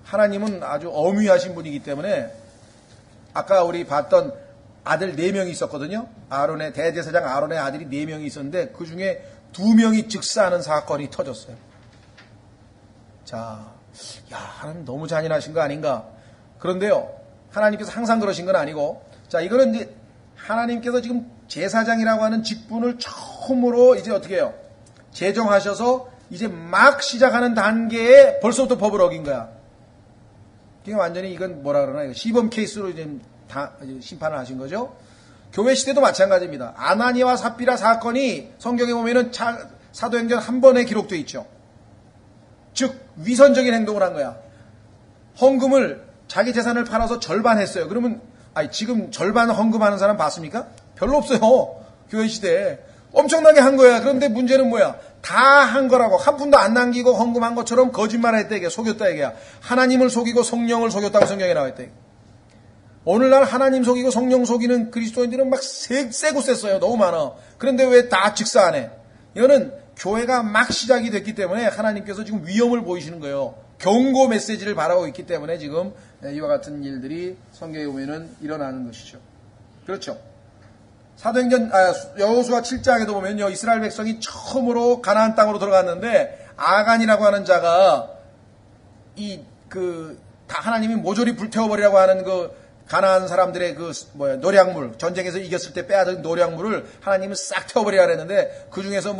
하나님은 아주 엄위하신 분이기 때문에 아까 우리 봤던 아들 4명이 있었거든요. 아론의 대제사장 아론의 아들이 4명이 있었는데 그 중에 2명이 즉사하는 사건이 터졌어요. 자, 야, 하나님 너무 잔인하신 거 아닌가? 그런데요, 하나님께서 항상 그러신 건 아니고, 자, 이거는 이제 하나님께서 지금 제사장이라고 하는 직분을 처음으로 이제 어떻게 해요? 제정하셔서 이제 막 시작하는 단계에 벌써부터 법을 어긴 거야. 이게 완전히 이건 뭐라 그러나, 시범 케이스로 이제 다 심판을 하신 거죠. 교회 시대도 마찬가지입니다. 아나니와 삽비라 사건이 성경에 보면은 사도행전 한 번에 기록되어 있죠. 즉 위선적인 행동을 한 거야. 헌금을 자기 재산을 팔아서 절반 했어요. 그러면 지금 절반 헌금하는 사람 봤습니까? 별로 없어요. 교회 시대에 엄청나게 한 거야. 그런데 문제는 뭐야? 다 한 거라고, 한 푼도 안 남기고 헌금한 것처럼 거짓말했다 이게, 속였다 이게야. 하나님을 속이고 성령을 속였다고 성경에 나와 있다. 오늘날 하나님 속이고 성령 속이는 그리스도인들은 막 세고 셌어요. 너무 많아. 그런데 왜 다 직사 안 해? 이거는 교회가 막 시작이 됐기 때문에 하나님께서 지금 위험을 보이시는 거예요. 경고 메시지를 바라고 있기 때문에 지금 이와 같은 일들이 성경에 보면은 일어나는 것이죠. 그렇죠. 사도행전 여호수아 7장에도 보면요, 이스라엘 백성이 처음으로 가나안 땅으로 들어갔는데 아간이라고 하는 자가 다 하나님이 모조리 불태워버리라고 하는 가나안 사람들의 노략물, 전쟁에서 이겼을 때 빼앗은 노략물을 하나님은 싹 태워버리라 그랬는데, 그 중에서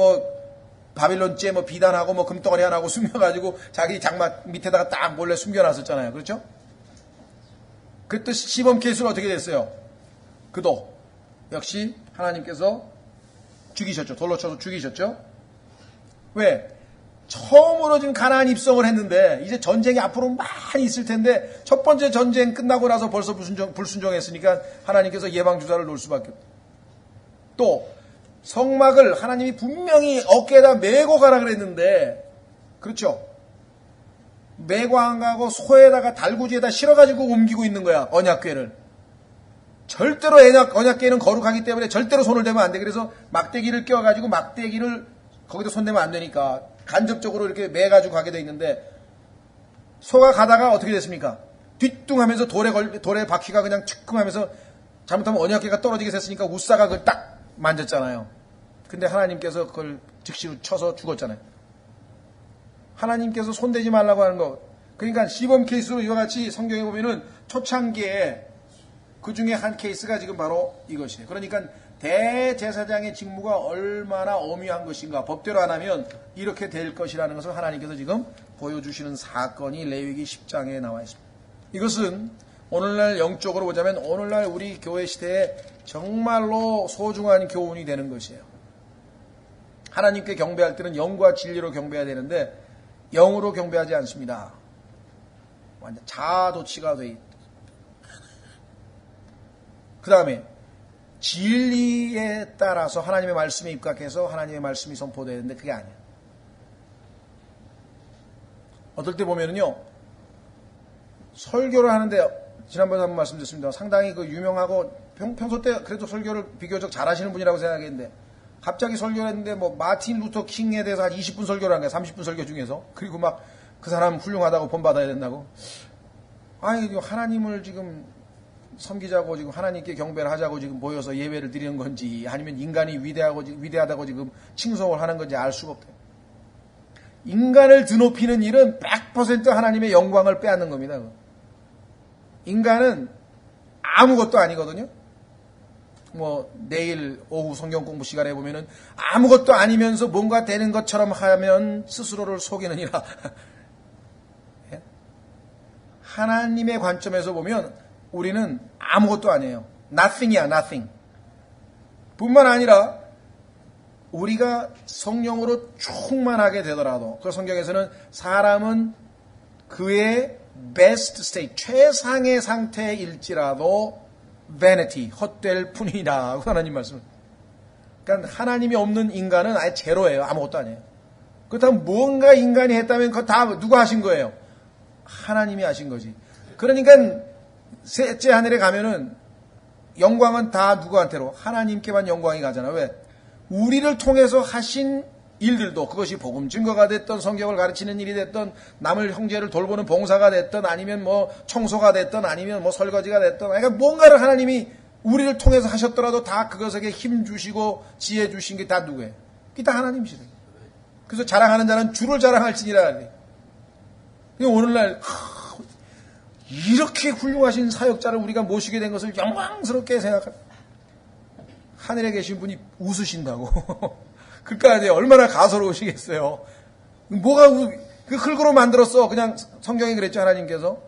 바빌론째 비단하고 금덩어리 하나하고 숨겨가지고 자기 장막 밑에다가 딱 몰래 숨겨놨었잖아요. 그렇죠? 그때 시범 케이스로 어떻게 됐어요? 그도 역시 하나님께서 죽이셨죠. 돌로 쳐서 죽이셨죠. 왜? 처음으로 지금 가나안 입성을 했는데 이제 전쟁이 앞으로 많이 있을 텐데 첫 번째 전쟁 끝나고 나서 벌써 불순종했으니까 하나님께서 예방주사를 놓을 수밖에 없다. 또 성막을 하나님이 분명히 어깨에다 메고 가라 그랬는데, 그렇죠? 메고 안 가고 소에다가 달구지에다 실어가지고 옮기고 있는 거야. 언약궤를. 절대로 언약궤는 거룩하기 때문에 절대로 손을 대면 안 돼. 그래서 막대기를 껴가지고 막대기를 거기다 손대면 안 되니까 간접적으로 이렇게 매가지고 가게 돼 있는데, 소가 가다가 어떻게 됐습니까? 뒤뚱하면서 돌에 바퀴가 그냥 칙쿵하면서 잘못하면 언약궤가 떨어지게 됐으니까 우사가 그걸 딱 만졌잖아요. 근데 하나님께서 그걸 즉시 쳐서 죽었잖아요. 하나님께서 손대지 말라고 하는 거. 그러니까 시범 케이스로 이와 같이 성경에 보면은 초창기에 그 중에 한 케이스가 지금 바로 이것이에요. 그러니까 대제사장의 직무가 얼마나 엄위한 것인가, 법대로 안 하면 이렇게 될 것이라는 것을 하나님께서 지금 보여주시는 사건이 레위기 10장에 나와 있습니다. 이것은 오늘날 영적으로 보자면 오늘날 우리 교회 시대에 정말로 소중한 교훈이 되는 것이에요. 하나님께 경배할 때는 영과 진리로 경배해야 되는데 영으로 경배하지 않습니다. 완전 자아도취가 돼 있다. 그 다음에 진리에 따라서 하나님의 말씀에 입각해서 하나님의 말씀이 선포되는데 그게 아니야. 어떨 때 보면은요, 설교를 하는데 지난번에 한번 말씀드렸습니다. 상당히 유명하고 평소 때 그래도 설교를 비교적 잘하시는 분이라고 생각했는데 갑자기 설교를 했는데 뭐 마틴 루터 킹에 대해서 한 20분 설교를 한 거야. 30분 설교 중에서. 그리고 막 그 사람 훌륭하다고 본받아야 된다고. 아니 하나님을 지금 섬기자고 지금 하나님께 경배를 하자고 지금 모여서 예배를 드리는 건지 아니면 인간이 위대하다고 지금 칭송을 하는 건지 알 수가 없대요. 인간을 드높이는 일은 100% 하나님의 영광을 빼앗는 겁니다. 인간은 아무것도 아니거든요. 뭐 내일 오후 성경 공부 시간에 보면은 아무것도 아니면서 뭔가 되는 것처럼 하면 스스로를 속이느니라. 하나님의 관점에서 보면 우리는 아무것도 아니에요. nothing이야, nothing. 뿐만 아니라 우리가 성령으로 충만하게 되더라도 그 성경에서는 사람은 그의 best state, 최상의 상태일지라도 vanity, 헛될 뿐이다. 하나님 말씀. 그러니까 하나님이 없는 인간은 아예 제로예요. 아무것도 아니에요. 그렇다면 뭔가 인간이 했다면 그거 다 누가 하신 거예요? 하나님이 하신 거지. 그러니까 셋째 하늘에 가면은 영광은 다 누구한테로? 하나님께만 영광이 가잖아. 왜? 우리를 통해서 하신 일들도 그것이 복음 증거가 됐던 성경을 가르치는 일이 됐던 남을 형제를 돌보는 봉사가 됐던 아니면 뭐 청소가 됐던 아니면 뭐 설거지가 됐던 그러니까 뭔가를 하나님이 우리를 통해서 하셨더라도 다 그것에게 힘 주시고 지혜 주신 게 다 누구예요? 그게 다 하나님이시래. 그래서 자랑하는 자는 주를 자랑할지니라 그래. 오늘날 이렇게 훌륭하신 사역자를 우리가 모시게 된 것을 영광스럽게 생각합니다. 하늘에 계신 분이 웃으신다고. 그러니까 얼마나 가소로우시겠어요. 뭐가 그 흙으로 만들었어. 그냥 성경에 그랬죠. 하나님께서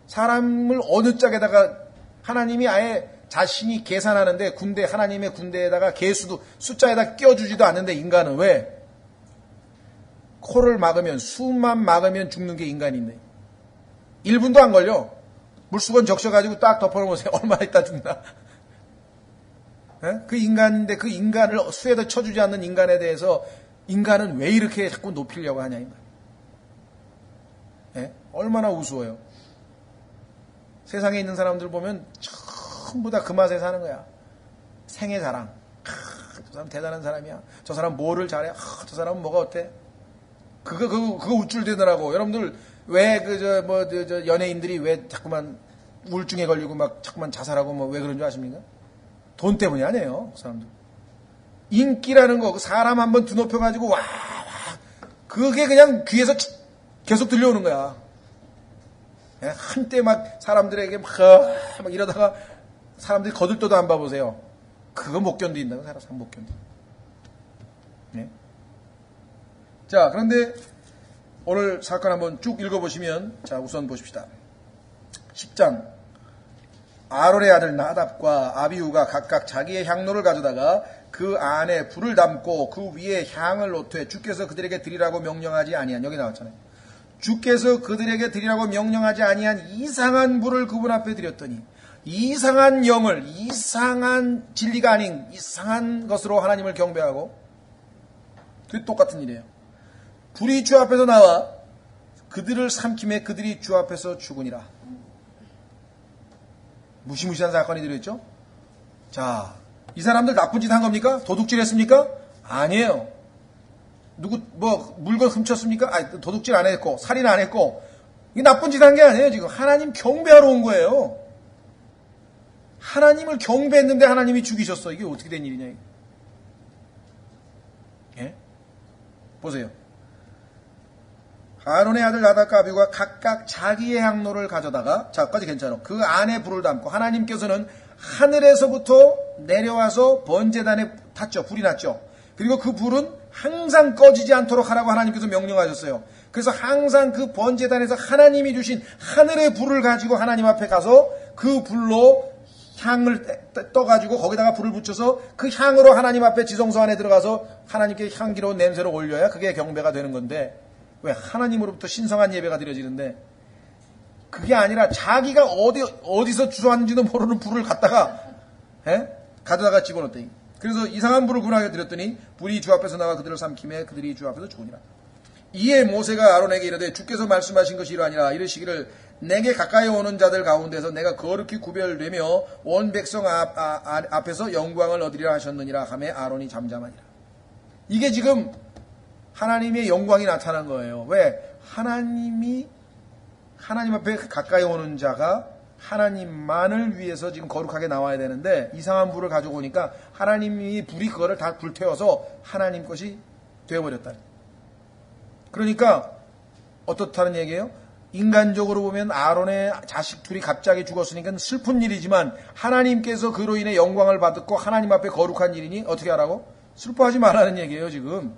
사람을 어느 짝에다가 하나님이 아예 자신이 계산하는데 하나님의 군대에다가 개수도 숫자에다 끼워주지도 않는데 인간은 왜? 코를 막으면 숨만 막으면 죽는 게 인간인데 1분도 안 걸려. 물수건 적셔가지고 딱 덮어놓으세요. 얼마나 있다 죽나. 그 인간인데 그 인간을 수에도 쳐주지 않는 인간에 대해서 인간은 왜 이렇게 자꾸 높이려고 하냐 이 말. 얼마나 우스워요. 세상에 있는 사람들 보면 전부 다 그 맛에 사는 거야. 생애 자랑. 저 사람 대단한 사람이야. 저 사람 뭐를 잘해. 저 사람은 뭐가 어때. 그거 우쭐대더라고. 여러분들 왜 연예인들이 왜 자꾸만 우울증에 걸리고 막 자꾸만 자살하고 뭐 왜 그런 줄 아십니까? 돈 때문이 아니에요. 그 사람들. 인기라는 거, 사람 한번 드높여가지고, 와, 그게 그냥 귀에서 계속 들려오는 거야. 한때 막 사람들에게 막 이러다가 사람들이 거들떠도 안 봐보세요. 그거 못 견딘다고, 사람 못 견딘다. 네? 자, 그런데 오늘 사건 한번 쭉 읽어보시면, 자, 우선 보십시다. 10장. 아론의 아들 나답과 아비후가 각각 자기의 향로를 가져다가 그 안에 불을 담고 그 위에 향을 놓되 주께서 그들에게 드리라고 명령하지 아니한, 여기 나왔잖아요. 주께서 그들에게 드리라고 명령하지 아니한 이상한 불을 그분 앞에 드렸더니 이상한 영을, 이상한 진리가 아닌 이상한 것으로 하나님을 경배하고, 그게 똑같은 일이에요. 불이 주 앞에서 나와 그들을 삼킴에 그들이 주 앞에서 죽으니라. 무시무시한 사건이 들어있죠. 자, 이 사람들 나쁜 짓 한 겁니까? 도둑질 했습니까? 아니에요. 물건 훔쳤습니까? 아니, 도둑질 안 했고 살인 안 했고, 이게 나쁜 짓 한 게 아니에요. 지금 하나님 경배하러 온 거예요. 하나님을 경배했는데 하나님이 죽이셨어. 이게 어떻게 된 일이냐. 예? 보세요. 아론의 아들 나답과 아비후가 각각 자기의 향로를 가져다가, 자까지 괜찮아. 그 안에 불을 담고, 하나님께서는 하늘에서부터 내려와서 번제단에 탔죠. 불이 났죠. 그리고 그 불은 항상 꺼지지 않도록 하라고 하나님께서 명령하셨어요. 그래서 항상 그 번제단에서 하나님이 주신 하늘의 불을 가지고 하나님 앞에 가서 그 불로 향을 떠가지고 거기다가 불을 붙여서 그 향으로 하나님 앞에 지성소 안에 들어가서 하나님께 향기로운 냄새를 올려야 그게 경배가 되는 건데, 왜? 하나님으로부터 신성한 예배가 드려지는데, 그게 아니라 자기가 어디서 주워왔는지도 모르는 불을 가져다가 집어넣더니, 그래서 이상한 불을 군하게 드렸더니 불이 주 앞에서 나와 그들을 삼킴에 그들이 주 앞에서 죽으니라. 이에 모세가 아론에게 이르되 주께서 말씀하신 것이 이러하니라. 이르시기를 내게 가까이 오는 자들 가운데서 내가 거룩히 구별되며 온 백성 앞에서 영광을 얻으리라 하셨느니라 하매 아론이 잠잠하니라. 이게 지금 하나님의 영광이 나타난 거예요. 왜? 하나님 앞에 가까이 오는 자가 하나님만을 위해서 지금 거룩하게 나와야 되는데 이상한 불을 가지고 오니까 하나님이 불이 그거를 다 불태워서 하나님 것이 되어버렸다. 그러니까 어떻다는 얘기예요? 인간적으로 보면 아론의 자식 둘이 갑자기 죽었으니까 슬픈 일이지만 하나님께서 그로 인해 영광을 받았고 하나님 앞에 거룩한 일이니 어떻게 하라고? 슬퍼하지 말라는 얘기예요. 지금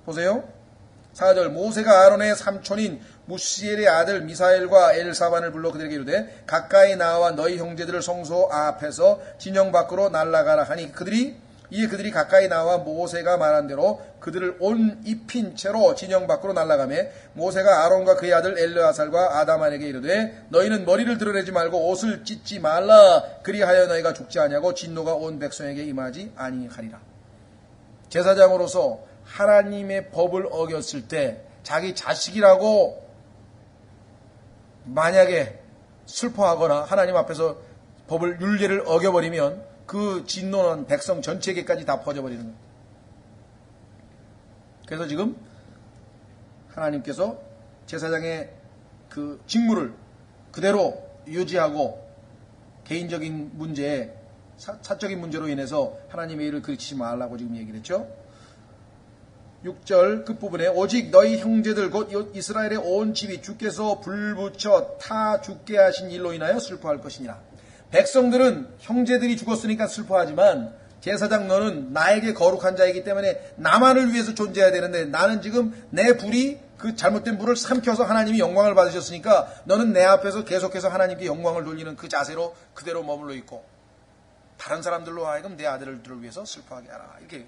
보세요. 4절 모세가 아론의 삼촌인 무시엘의 아들 미사엘과 엘사반을 불러 그들에게 이르되 가까이 나와 너희 형제들을 성소 앞에서 진영 밖으로 날아가라 하니 그들이 가까이 나와 모세가 말한 대로 그들을 온 입힌 채로 진영 밖으로 날아가매 모세가 아론과 그의 아들 엘르아살과 아다만에게 이르되 너희는 머리를 드러내지 말고 옷을 찢지 말라 그리하여 너희가 죽지 아니하고 진노가 온 백성에게 임하지 아니하리라. 제사장으로서 하나님의 법을 어겼을 때 자기 자식이라고 만약에 슬퍼하거나 하나님 앞에서 법을 율례를 어겨버리면 그 진노는 백성 전체에게까지 다 퍼져버리는 거예요. 그래서 지금 하나님께서 제사장의 그 직무를 그대로 유지하고 개인적인 문제에 사적인 문제로 인해서 하나님의 일을 그르치지 말라고 지금 얘기를 했죠. 6절 끝부분에 오직 너희 형제들 곧 이스라엘의 온 집이 주께서 불붙여 타 죽게 하신 일로 인하여 슬퍼할 것이니라. 백성들은 형제들이 죽었으니까 슬퍼하지만 제사장 너는 나에게 거룩한 자이기 때문에 나만을 위해서 존재해야 되는데 나는 지금 내 불이 그 잘못된 불을 삼켜서 하나님이 영광을 받으셨으니까 너는 내 앞에서 계속해서 하나님께 영광을 돌리는 그 자세로 그대로 머물러 있고 다른 사람들로 하여금 내 아들들을 위해서 슬퍼하게 하라. 이렇게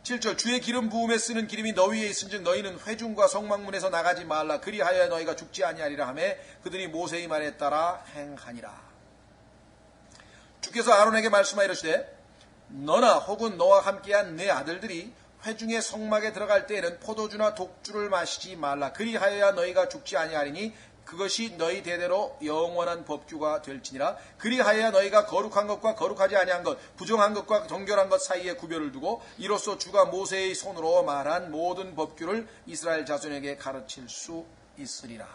7절 주의 기름 부음에 쓰는 기름이 너희 위에 있은즉 너희는 회중과 성막문에서 나가지 말라 그리하여 너희가 죽지 아니하리라 하매 그들이 모세의 말에 따라 행하니라. 주께서 아론에게 말씀하시되 너나 혹은 너와 함께한 내 아들들이 회중의 성막에 들어갈 때에는 포도주나 독주를 마시지 말라 그리하여야 너희가 죽지 아니하리니 그것이 너희 대대로 영원한 법규가 될지니라. 그리하여야 너희가 거룩한 것과 거룩하지 아니한 것 부정한 것과 정결한 것 사이에 구별을 두고 이로써 주가 모세의 손으로 말한 모든 법규를 이스라엘 자손에게 가르칠 수 있으리라.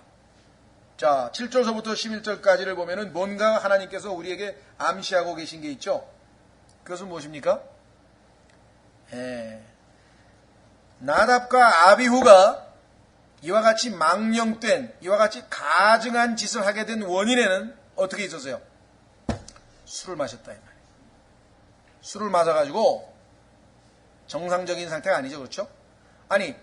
자 7절서부터 11절까지를 보면은 뭔가 하나님께서 우리에게 암시하고 계신 게 있죠. 그것은 무엇입니까? 나답과 아비후가 이와 같이 망령된 이와 같이 가증한 짓을 하게 된 원인에는 어떻게 있었어요? 술을 마셨다 이 말이에요. 술을 마셔가지고 정상적인 상태가 아니죠. 그렇죠? 아니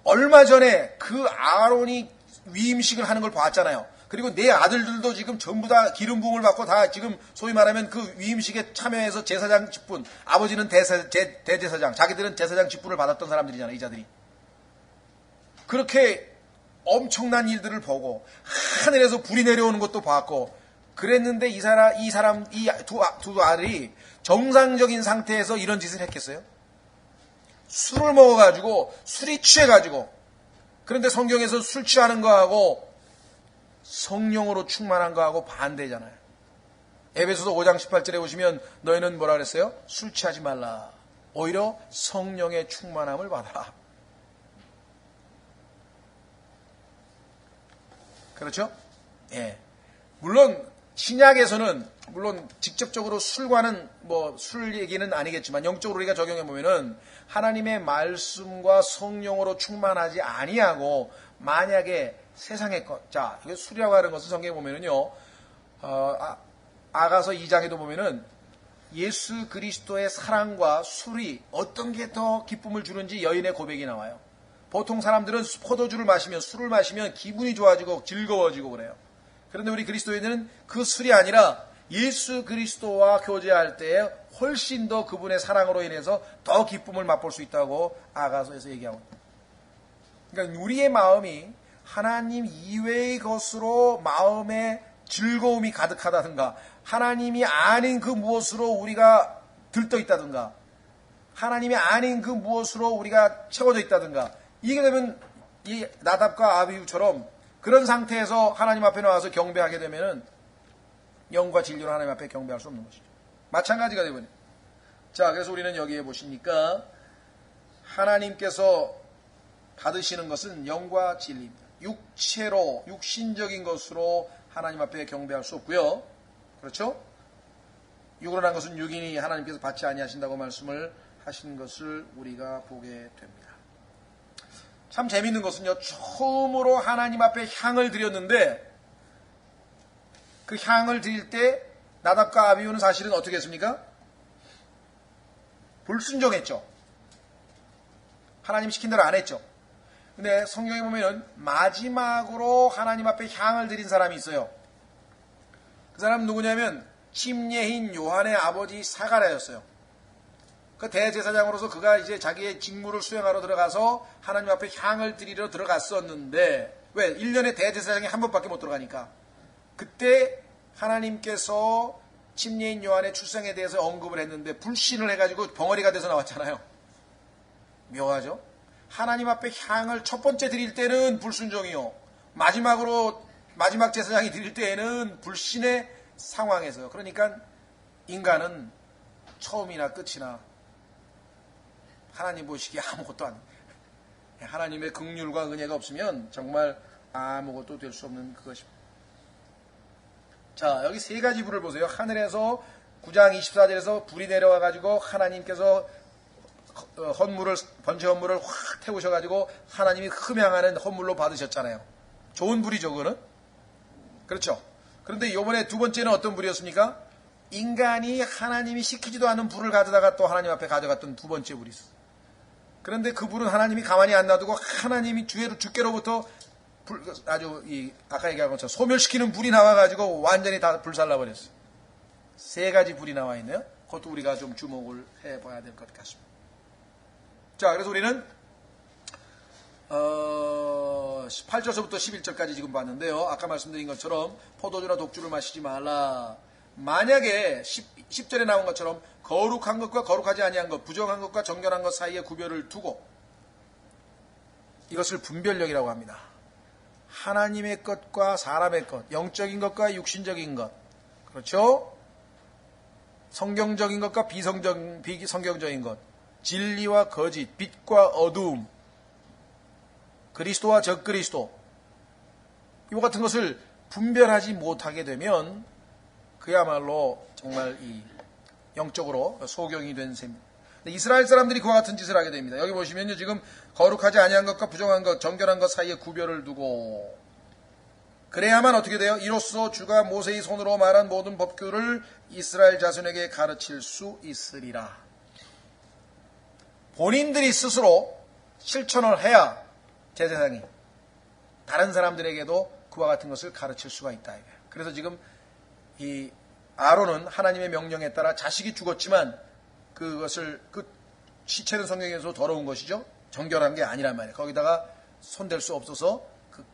얼마 전에 그 아론이 위임식을 하는 걸 봤잖아요. 그리고 내 아들들도 지금 전부 다 기름 부음을 받고 다 지금 소위 말하면 그 위임식에 참여해서 제사장 직분, 아버지는 대제사장, 자기들은 제사장 직분을 받았던 사람들이잖아요. 이 자들이. 그렇게 엄청난 일들을 보고 하늘에서 불이 내려오는 것도 봤고 그랬는데 이 두 아들이 정상적인 상태에서 이런 짓을 했겠어요? 술을 먹어가지고 술이 취해가지고 그런데 성경에서 술 취하는 거하고 성령으로 충만한 거하고 반대잖아요. 에베소서 5장 18절에 보시면 너희는 뭐라 그랬어요? 술 취하지 말라. 오히려 성령의 충만함을 받아라. 그렇죠? 예. 물론 신약에서는 물론 직접적으로 술과는 술 얘기는 아니겠지만 영적으로 우리가 적용해 보면은 하나님의 말씀과 성령으로 충만하지 아니하고 만약에 세상의 것, 자, 이게 술이라고 하는 것은 성경에 보면은요, 아가서 2장에도 보면은 예수 그리스도의 사랑과 술이 어떤 게 더 기쁨을 주는지 여인의 고백이 나와요. 보통 사람들은 포도주를 마시면 술을 마시면 기분이 좋아지고 즐거워지고 그래요. 그런데 우리 그리스도인들은 그 술이 아니라 예수 그리스도와 교제할 때에 훨씬 더 그분의 사랑으로 인해서 더 기쁨을 맛볼 수 있다고 아가서에서 얘기하고 있습니다. 그러니까 우리의 마음이 하나님 이외의 것으로 마음에 즐거움이 가득하다든가 하나님이 아닌 그 무엇으로 우리가 들떠 있다든가 하나님이 아닌 그 무엇으로 우리가 채워져 있다든가 이게 되면 이 나답과 아비후처럼 그런 상태에서 하나님 앞에 나와서 경배하게 되면은 영과 진리로 하나님 앞에 경배할 수 없는 것이죠. 마찬가지가 되버려요. 자, 그래서 우리는 여기에 보시니까 하나님께서 받으시는 것은 영과 진리입니다. 육체로, 육신적인 것으로 하나님 앞에 경배할 수 없고요. 그렇죠? 육으로 난 것은 육인이 하나님께서 받지 아니하신다고 말씀을 하신 것을 우리가 보게 됩니다. 참 재미있는 것은요, 처음으로 하나님 앞에 향을 드렸는데 그 향을 드릴 때 나답과 아비후는 사실은 어떻게 했습니까? 불순종했죠. 하나님 시킨 대로 안 했죠. 근데 성경에 보면 마지막으로 하나님 앞에 향을 드린 사람이 있어요. 그 사람은 누구냐면 침례인 요한의 아버지 사가랴였어요. 그 대제사장으로서 그가 이제 자기의 직무를 수행하러 들어가서 하나님 앞에 향을 드리러 들어갔었는데, 왜? 1년에 대제사장이 한 번밖에 못 들어가니까. 그때 하나님께서 침례인 요한의 출생에 대해서 언급을 했는데 불신을 해가지고 벙어리가 돼서 나왔잖아요. 묘하죠? 하나님 앞에 향을 첫 번째 드릴 때는 불순종이요, 마지막 제사장이 드릴 때에는 불신의 상황에서요. 그러니까 인간은 처음이나 끝이나 하나님 보시기에 아무것도 아니에요. 하나님의 긍휼과 은혜가 없으면 정말 아무것도 될 수 없는 그것입니다. 자, 여기 세 가지 불을 보세요. 하늘에서 9장 24절에서 불이 내려와가지고 하나님께서 번제 헌물을 확 태우셔가지고 하나님이 흠향하는 헌물로 받으셨잖아요. 좋은 불이죠, 그거는. 그렇죠. 그런데 이번에 두 번째는 어떤 불이었습니까? 인간이 하나님이 시키지도 않은 불을 가져다가 또 하나님 앞에 가져갔던 두 번째 불이 있어요. 그런데 그 불은 하나님이 가만히 안 놔두고 하나님이 주께로부터 아까 얘기한 것처럼 소멸시키는 불이 나와가지고 완전히 다 불살라버렸어요. 세 가지 불이 나와 있네요. 그것도 우리가 좀 주목을 해봐야 될 것 같습니다. 자, 그래서 우리는 8절서부터 11절까지 지금 봤는데요. 아까 말씀드린 것처럼 포도주나 독주를 마시지 말라. 만약에 10절에 나온 것처럼 거룩한 것과 거룩하지 아니한 것, 부정한 것과 정결한 것 사이에 구별을 두고 이것을 분별력이라고 합니다. 하나님의 것과 사람의 것, 영적인 것과 육신적인 것, 그렇죠? 성경적인 것과 비성경적인 것, 진리와 거짓, 빛과 어두움, 그리스도와 적그리스도, 이와 같은 것을 분별하지 못하게 되면 그야말로 정말 이 영적으로 소경이 된 셈입니다. 이스라엘 사람들이 그와 같은 짓을 하게 됩니다. 여기 보시면요, 지금 거룩하지 아니한 것과 부정한 것, 정결한 것 사이에 구별을 두고, 그래야만 어떻게 돼요? 이로써 주가 모세의 손으로 말한 모든 법규를 이스라엘 자손에게 가르칠 수 있으리라. 본인들이 스스로 실천을 해야 제사장이 다른 사람들에게도 그와 같은 것을 가르칠 수가 있다. 그래서 지금 이 아론은 하나님의 명령에 따라 자식이 죽었지만 그것을, 그 시체는 성경에서 더러운 것이죠. 정결한 게 아니란 말이에요. 거기다가 손댈 수 없어서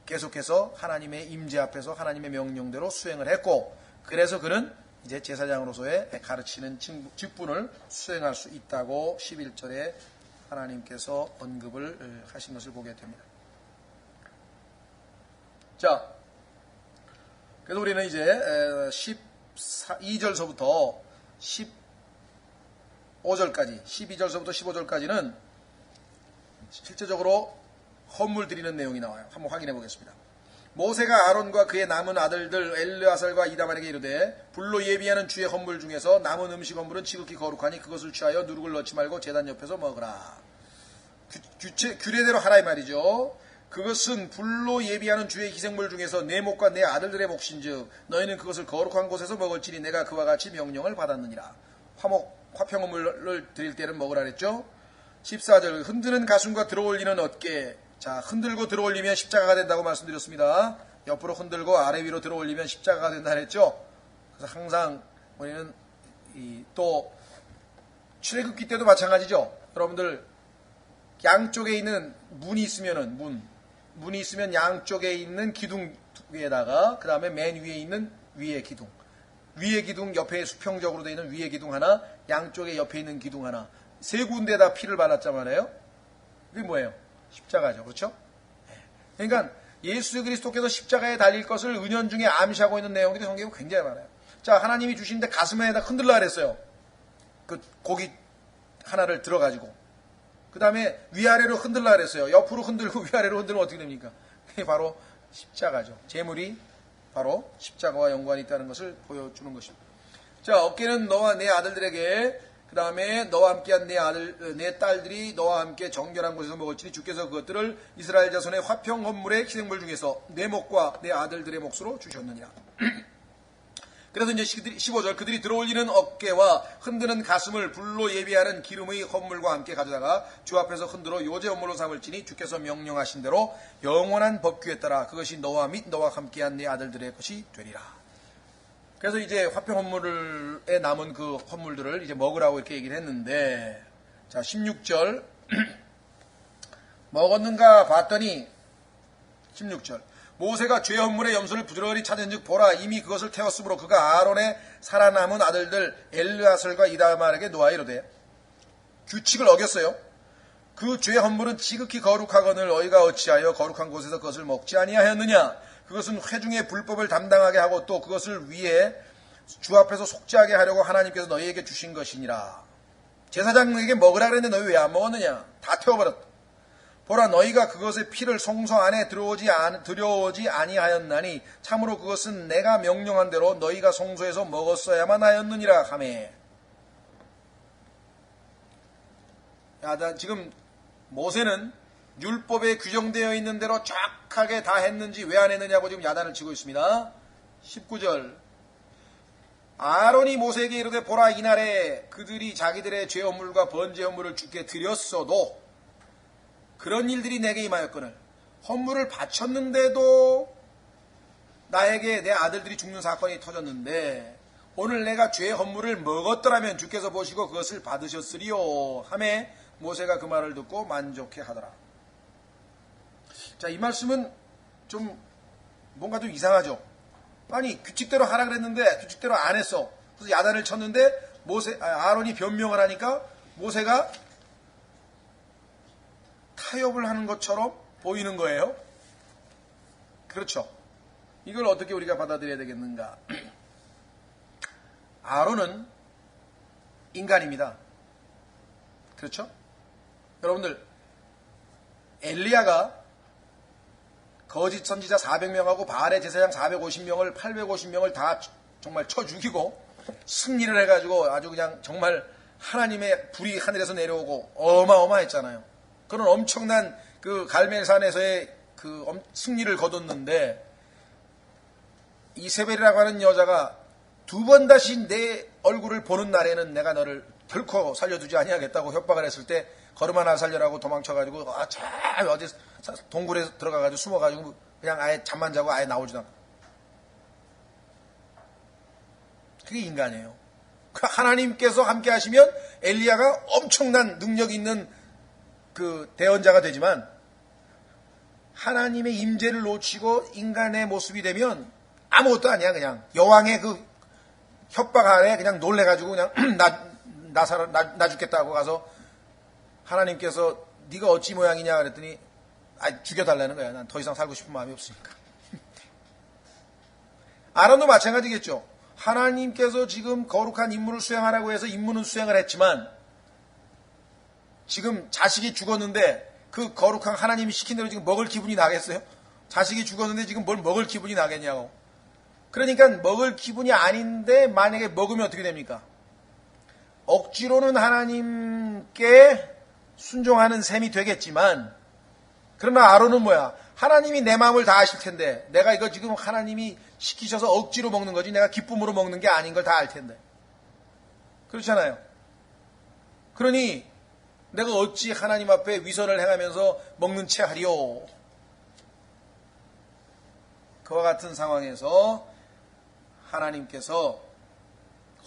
계속해서 하나님의 임재 앞에서 하나님의 명령대로 수행을 했고, 그래서 그는 이제 제사장으로서의 가르치는 직분을 수행할 수 있다고 11절에 하나님께서 언급을 하신 것을 보게 됩니다. 자, 그래서 우리는 이제 12절서부터 15절까지, 12절서부터 15절까지는 실제적으로 헌물 드리는 내용이 나와요. 한번 확인해 보겠습니다. 모세가 아론과 그의 남은 아들들 엘르아살과 이다만에게 이르되, 불로 예비하는 주의 헌물 중에서 남은 음식 헌물은 지극히 거룩하니 그것을 취하여 누룩을 넣지 말고 제단 옆에서 먹으라. 규례대로 하라 이 말이죠. 그것은 불로 예비하는 주의 희생물 중에서 내 목과 내 아들들의 몫인즉 너희는 그것을 거룩한 곳에서 먹을지니 내가 그와 같이 명령을 받았느니라. 화평헌물을 드릴 때는 먹으라 그랬죠. 14절, 흔드는 가슴과 들어올리는 어깨. 자, 흔들고 들어올리면 십자가가 된다고 말씀드렸습니다. 옆으로 흔들고 아래 위로 들어올리면 십자가가 된다 그랬죠. 그래서 항상 우리는 또 출애굽기 때도 마찬가지죠. 여러분들 양쪽에 있는 문이 있으면은 문이 있으면 양쪽에 있는 기둥 위에다가 그 다음에 맨 위에 있는 위의 기둥, 옆에 수평적으로 되어 있는 위의 기둥 하나, 양쪽에 옆에 있는 기둥 하나, 세 군데에다 피를 발랐단 말이에요. 그게 뭐예요? 십자가죠. 그렇죠? 그러니까 예수 그리스도께서 십자가에 달릴 것을 은연중에 암시하고 있는 내용들이 성경에 굉장히 많아요. 자, 하나님이 주시는데 가슴에다 흔들라 그랬어요. 그 고기 하나를 들어가지고. 그 다음에 위아래로 흔들라 그랬어요. 옆으로 흔들고 위아래로 흔들면 어떻게 됩니까? 그게 바로 십자가죠. 제물이 바로 십자가와 연관이 있다는 것을 보여주는 것입니다. 자, 어깨는 너와 내 아들들에게, 그 다음에 너와 함께한 내 딸들이 너와 함께 정결한 곳에서 먹을지니 주께서 그것들을 이스라엘 자손의 화평 헌물의 희생물 중에서 내 목과 내 아들들의 몫으로 주셨느니라. 그래서 이제 15절, 그들이 들어올리는 어깨와 흔드는 가슴을 불로 예비하는 기름의 헌물과 함께 가져다가 주 앞에서 흔들어 요제 헌물로 삼을지니 주께서 명령하신 대로 영원한 법규에 따라 그것이 너와 및 너와 함께한 네 아들들의 것이 되리라. 그래서 이제 화평 헌물에 남은 그 헌물들을 이제 먹으라고 이렇게 얘기를 했는데, 자, 16절. 먹었는가 봤더니 16절. 모세가 죄 헌물의 염소를 부지런히 찾은즉 보라 이미 그것을 태웠으므로 그가 아론의 살아남은 아들들 엘르아설과 이다말에게 놓아 이르되, 규칙을 어겼어요. 그 죄 헌물은 지극히 거룩하거늘 너희가 어찌하여 거룩한 곳에서 그것을 먹지 아니하였느냐. 그것은 회중의 불법을 담당하게 하고 또 그것을 위해 주 앞에서 속죄하게 하려고 하나님께서 너희에게 주신 것이니라. 제사장에게 먹으라 그랬는데 너희 왜 안 먹었느냐. 다 태워버렸다. 보라 너희가 그것의 피를 성소 안에 들여오지 아니하였나니 참으로 그것은 내가 명령한 대로 너희가 성소에서 먹었어야만 하였느니라 하매. 지금 모세는 율법에 규정되어 있는 대로 정확하게 다 했는지 왜 안 했느냐고 지금 야단을 치고 있습니다. 19절. 아론이 모세에게 이르되 보라 이날에 그들이 자기들의 죄 헌물과 번제 헌물을 주께 드렸어도 그런 일들이 내게 임하였거늘 헌물을 바쳤는데도 나에게 내 아들들이 죽는 사건이 터졌는데 오늘 내가 죄 헌물을 먹었더라면 주께서 보시고 그것을 받으셨으리요 하매 모세가 그 말을 듣고 만족해 하더라. 자, 이 말씀은 좀 뭔가 좀 이상하죠. 아니 규칙대로 하라 그랬는데 규칙대로 안 했어. 그래서 야단을 쳤는데 아론이 변명을 하니까 모세가 타협을 하는 것처럼 보이는 거예요. 그렇죠. 이걸 어떻게 우리가 받아들여야 되겠는가. 아론은 인간입니다. 그렇죠? 여러분들 엘리야가 거짓 선지자 400명하고 바알의 제사장 450명을 850명을 다 정말 쳐 죽이고 승리를 해가지고 아주 그냥 정말 하나님의 불이 하늘에서 내려오고 어마어마했잖아요. 그런 엄청난 그 갈멜산에서의 그 승리를 거뒀는데 이세벨이라고 하는 여자가 두 번 다시 내 얼굴을 보는 날에는 내가 너를 결코 살려두지 아니하겠다고 협박을 했을 때 걸음 하나 살려라고 도망쳐가지고 저 어디 동굴에 들어가가지고 숨어가지고 그냥 아예 잠만 자고 아예 나오지도 않고. 그게 인간이에요. 하나님께서 함께 하시면 엘리야가 엄청난 능력 있는 그 대언자가 되지만 하나님의 임재를 놓치고 인간의 모습이 되면 아무것도 아니야. 그냥 여왕의 그 협박 아래 그냥 놀래가지고 그냥 나 죽겠다고 가서 하나님께서 네가 어찌 모양이냐 그랬더니 죽여달라는 거야. 난 더 이상 살고 싶은 마음이 없으니까. 아론도 마찬가지겠죠. 하나님께서 지금 거룩한 임무를 수행하라고 해서 임무는 수행을 했지만 지금 자식이 죽었는데 그 거룩한 하나님이 시킨 대로 지금 먹을 기분이 나겠어요? 자식이 죽었는데 지금 뭘 먹을 기분이 나겠냐고. 그러니까 먹을 기분이 아닌데 만약에 먹으면 어떻게 됩니까? 억지로는 하나님께 순종하는 셈이 되겠지만 그러나 아론은 뭐야? 하나님이 내 마음을 다 아실 텐데 내가 이거 지금 하나님이 시키셔서 억지로 먹는 거지 내가 기쁨으로 먹는 게 아닌 걸 다 알 텐데. 그렇잖아요. 그러니 내가 어찌 하나님 앞에 위선을 행하면서 먹는 채 하리요. 그와 같은 상황에서 하나님께서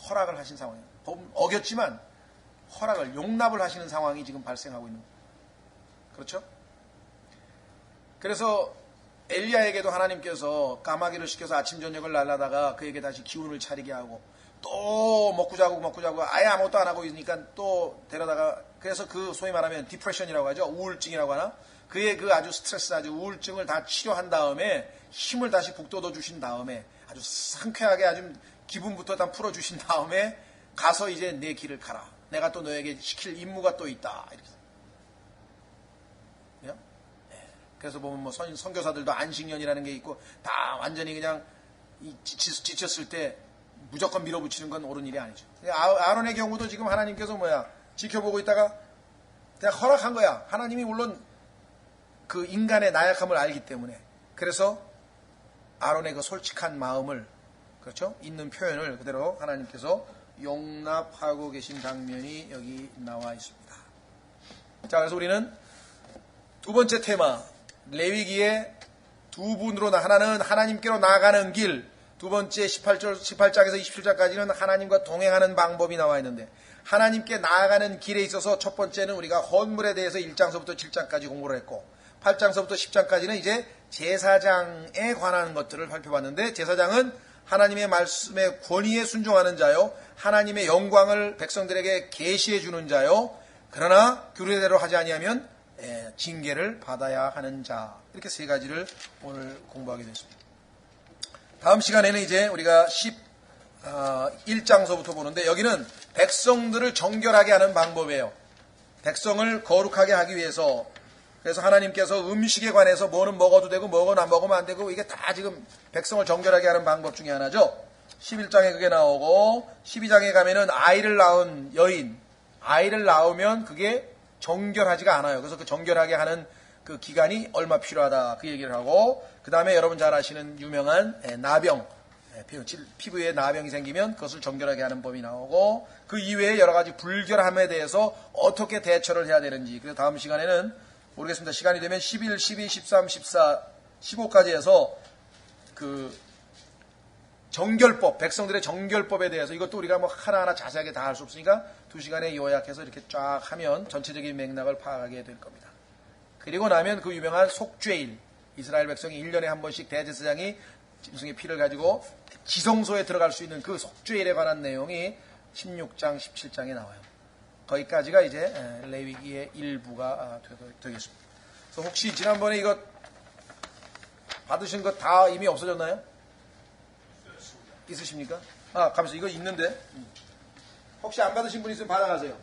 허락을 하신 상황이에요. 어겼지만 허락을 용납을 하시는 상황이 지금 발생하고 있는 거예요. 그렇죠? 그래서 엘리야에게도 하나님께서 까마귀를 시켜서 아침 저녁을 날라다가 그에게 다시 기운을 차리게 하고 또 먹고 자고 아예 아무것도 안 하고 있으니까 또 데려다가 그래서 그 소위 말하면 디프레션이라고 하죠. 우울증이라고 하나? 그의 그 아주 스트레스, 아주 우울증을 다 치료한 다음에 힘을 다시 북돋워 주신 다음에 아주 상쾌하게 아주 기분부터 다 풀어주신 다음에 가서 이제 내 길을 가라. 내가 또 너에게 시킬 임무가 또 있다. 이렇게. 그래서 보면 뭐 선교사들도 안식년이라는 게 있고 다 완전히 그냥 지쳤을 때 무조건 밀어붙이는 건 옳은 일이 아니죠. 아론의 경우도 지금 하나님께서 지켜보고 있다가 그냥 허락한 거야. 하나님이 물론 그 인간의 나약함을 알기 때문에. 그래서 아론의 그 솔직한 마음을, 그렇죠? 있는 표현을 그대로 하나님께서 용납하고 계신 장면이 여기 나와 있습니다. 자, 그래서 우리는 두 번째 테마, 레위기의 두 분으로, 하나는 하나님께로 나아가는 길, 두 번째 18장에서 27장까지는 하나님과 동행하는 방법이 나와 있는데, 하나님께 나아가는 길에 있어서 첫 번째는 우리가 헌물에 대해서 1장서부터 7장까지 공부를 했고, 8장서부터 10장까지는 이제 제사장에 관한 것들을 살펴봤는데, 제사장은 하나님의 말씀에 권위에 순종하는 자요, 하나님의 영광을 백성들에게 계시해 주는 자요, 그러나 규례대로 하지 아니하면 징계를 받아야 하는 자. 이렇게 세 가지를 오늘 공부하게 됐습니다. 다음 시간에는 이제 우리가 11장서부터 보는데, 여기는 백성들을 정결하게 하는 방법이에요. 백성을 거룩하게 하기 위해서. 그래서 하나님께서 음식에 관해서 뭐는 먹어도 되고 뭐는 안 먹으면 안 되고, 이게 다 지금 백성을 정결하게 하는 방법 중에 하나죠. 11장에 그게 나오고, 12장에 가면은 아이를 낳은 여인, 아이를 낳으면 그게 정결하지가 않아요. 그래서 그 정결하게 하는 그 기간이 얼마 필요하다, 그 얘기를 하고, 그 다음에 여러분 잘 아시는 유명한 나병, 피부에 나병이 생기면 그것을 정결하게 하는 법이 나오고, 그 이외에 여러 가지 불결함에 대해서 어떻게 대처를 해야 되는지. 그래서 다음 시간에는 모르겠습니다. 시간이 되면 11, 12, 13, 14, 15까지 해서 그 정결법, 백성들의 정결법에 대해서, 이것도 우리가 뭐 하나하나 자세하게 다 할 수 없으니까 2시간에 요약해서 이렇게 쫙 하면 전체적인 맥락을 파악하게 될 겁니다. 그리고 나면 그 유명한 속죄일, 이스라엘 백성이 1년에 한 번씩 대제사장이 짐승의 피를 가지고 지성소에 들어갈 수 있는 그 속죄일에 관한 내용이 16장, 17장에 나와요. 거기까지가 이제 레위기의 일부가 되겠습니다. 그래서 혹시 지난번에 이거 받으신 것 다 이미 없어졌나요? 있으십니까? 가면서 이거 있는데 혹시 안 받으신 분 있으면 받아가세요.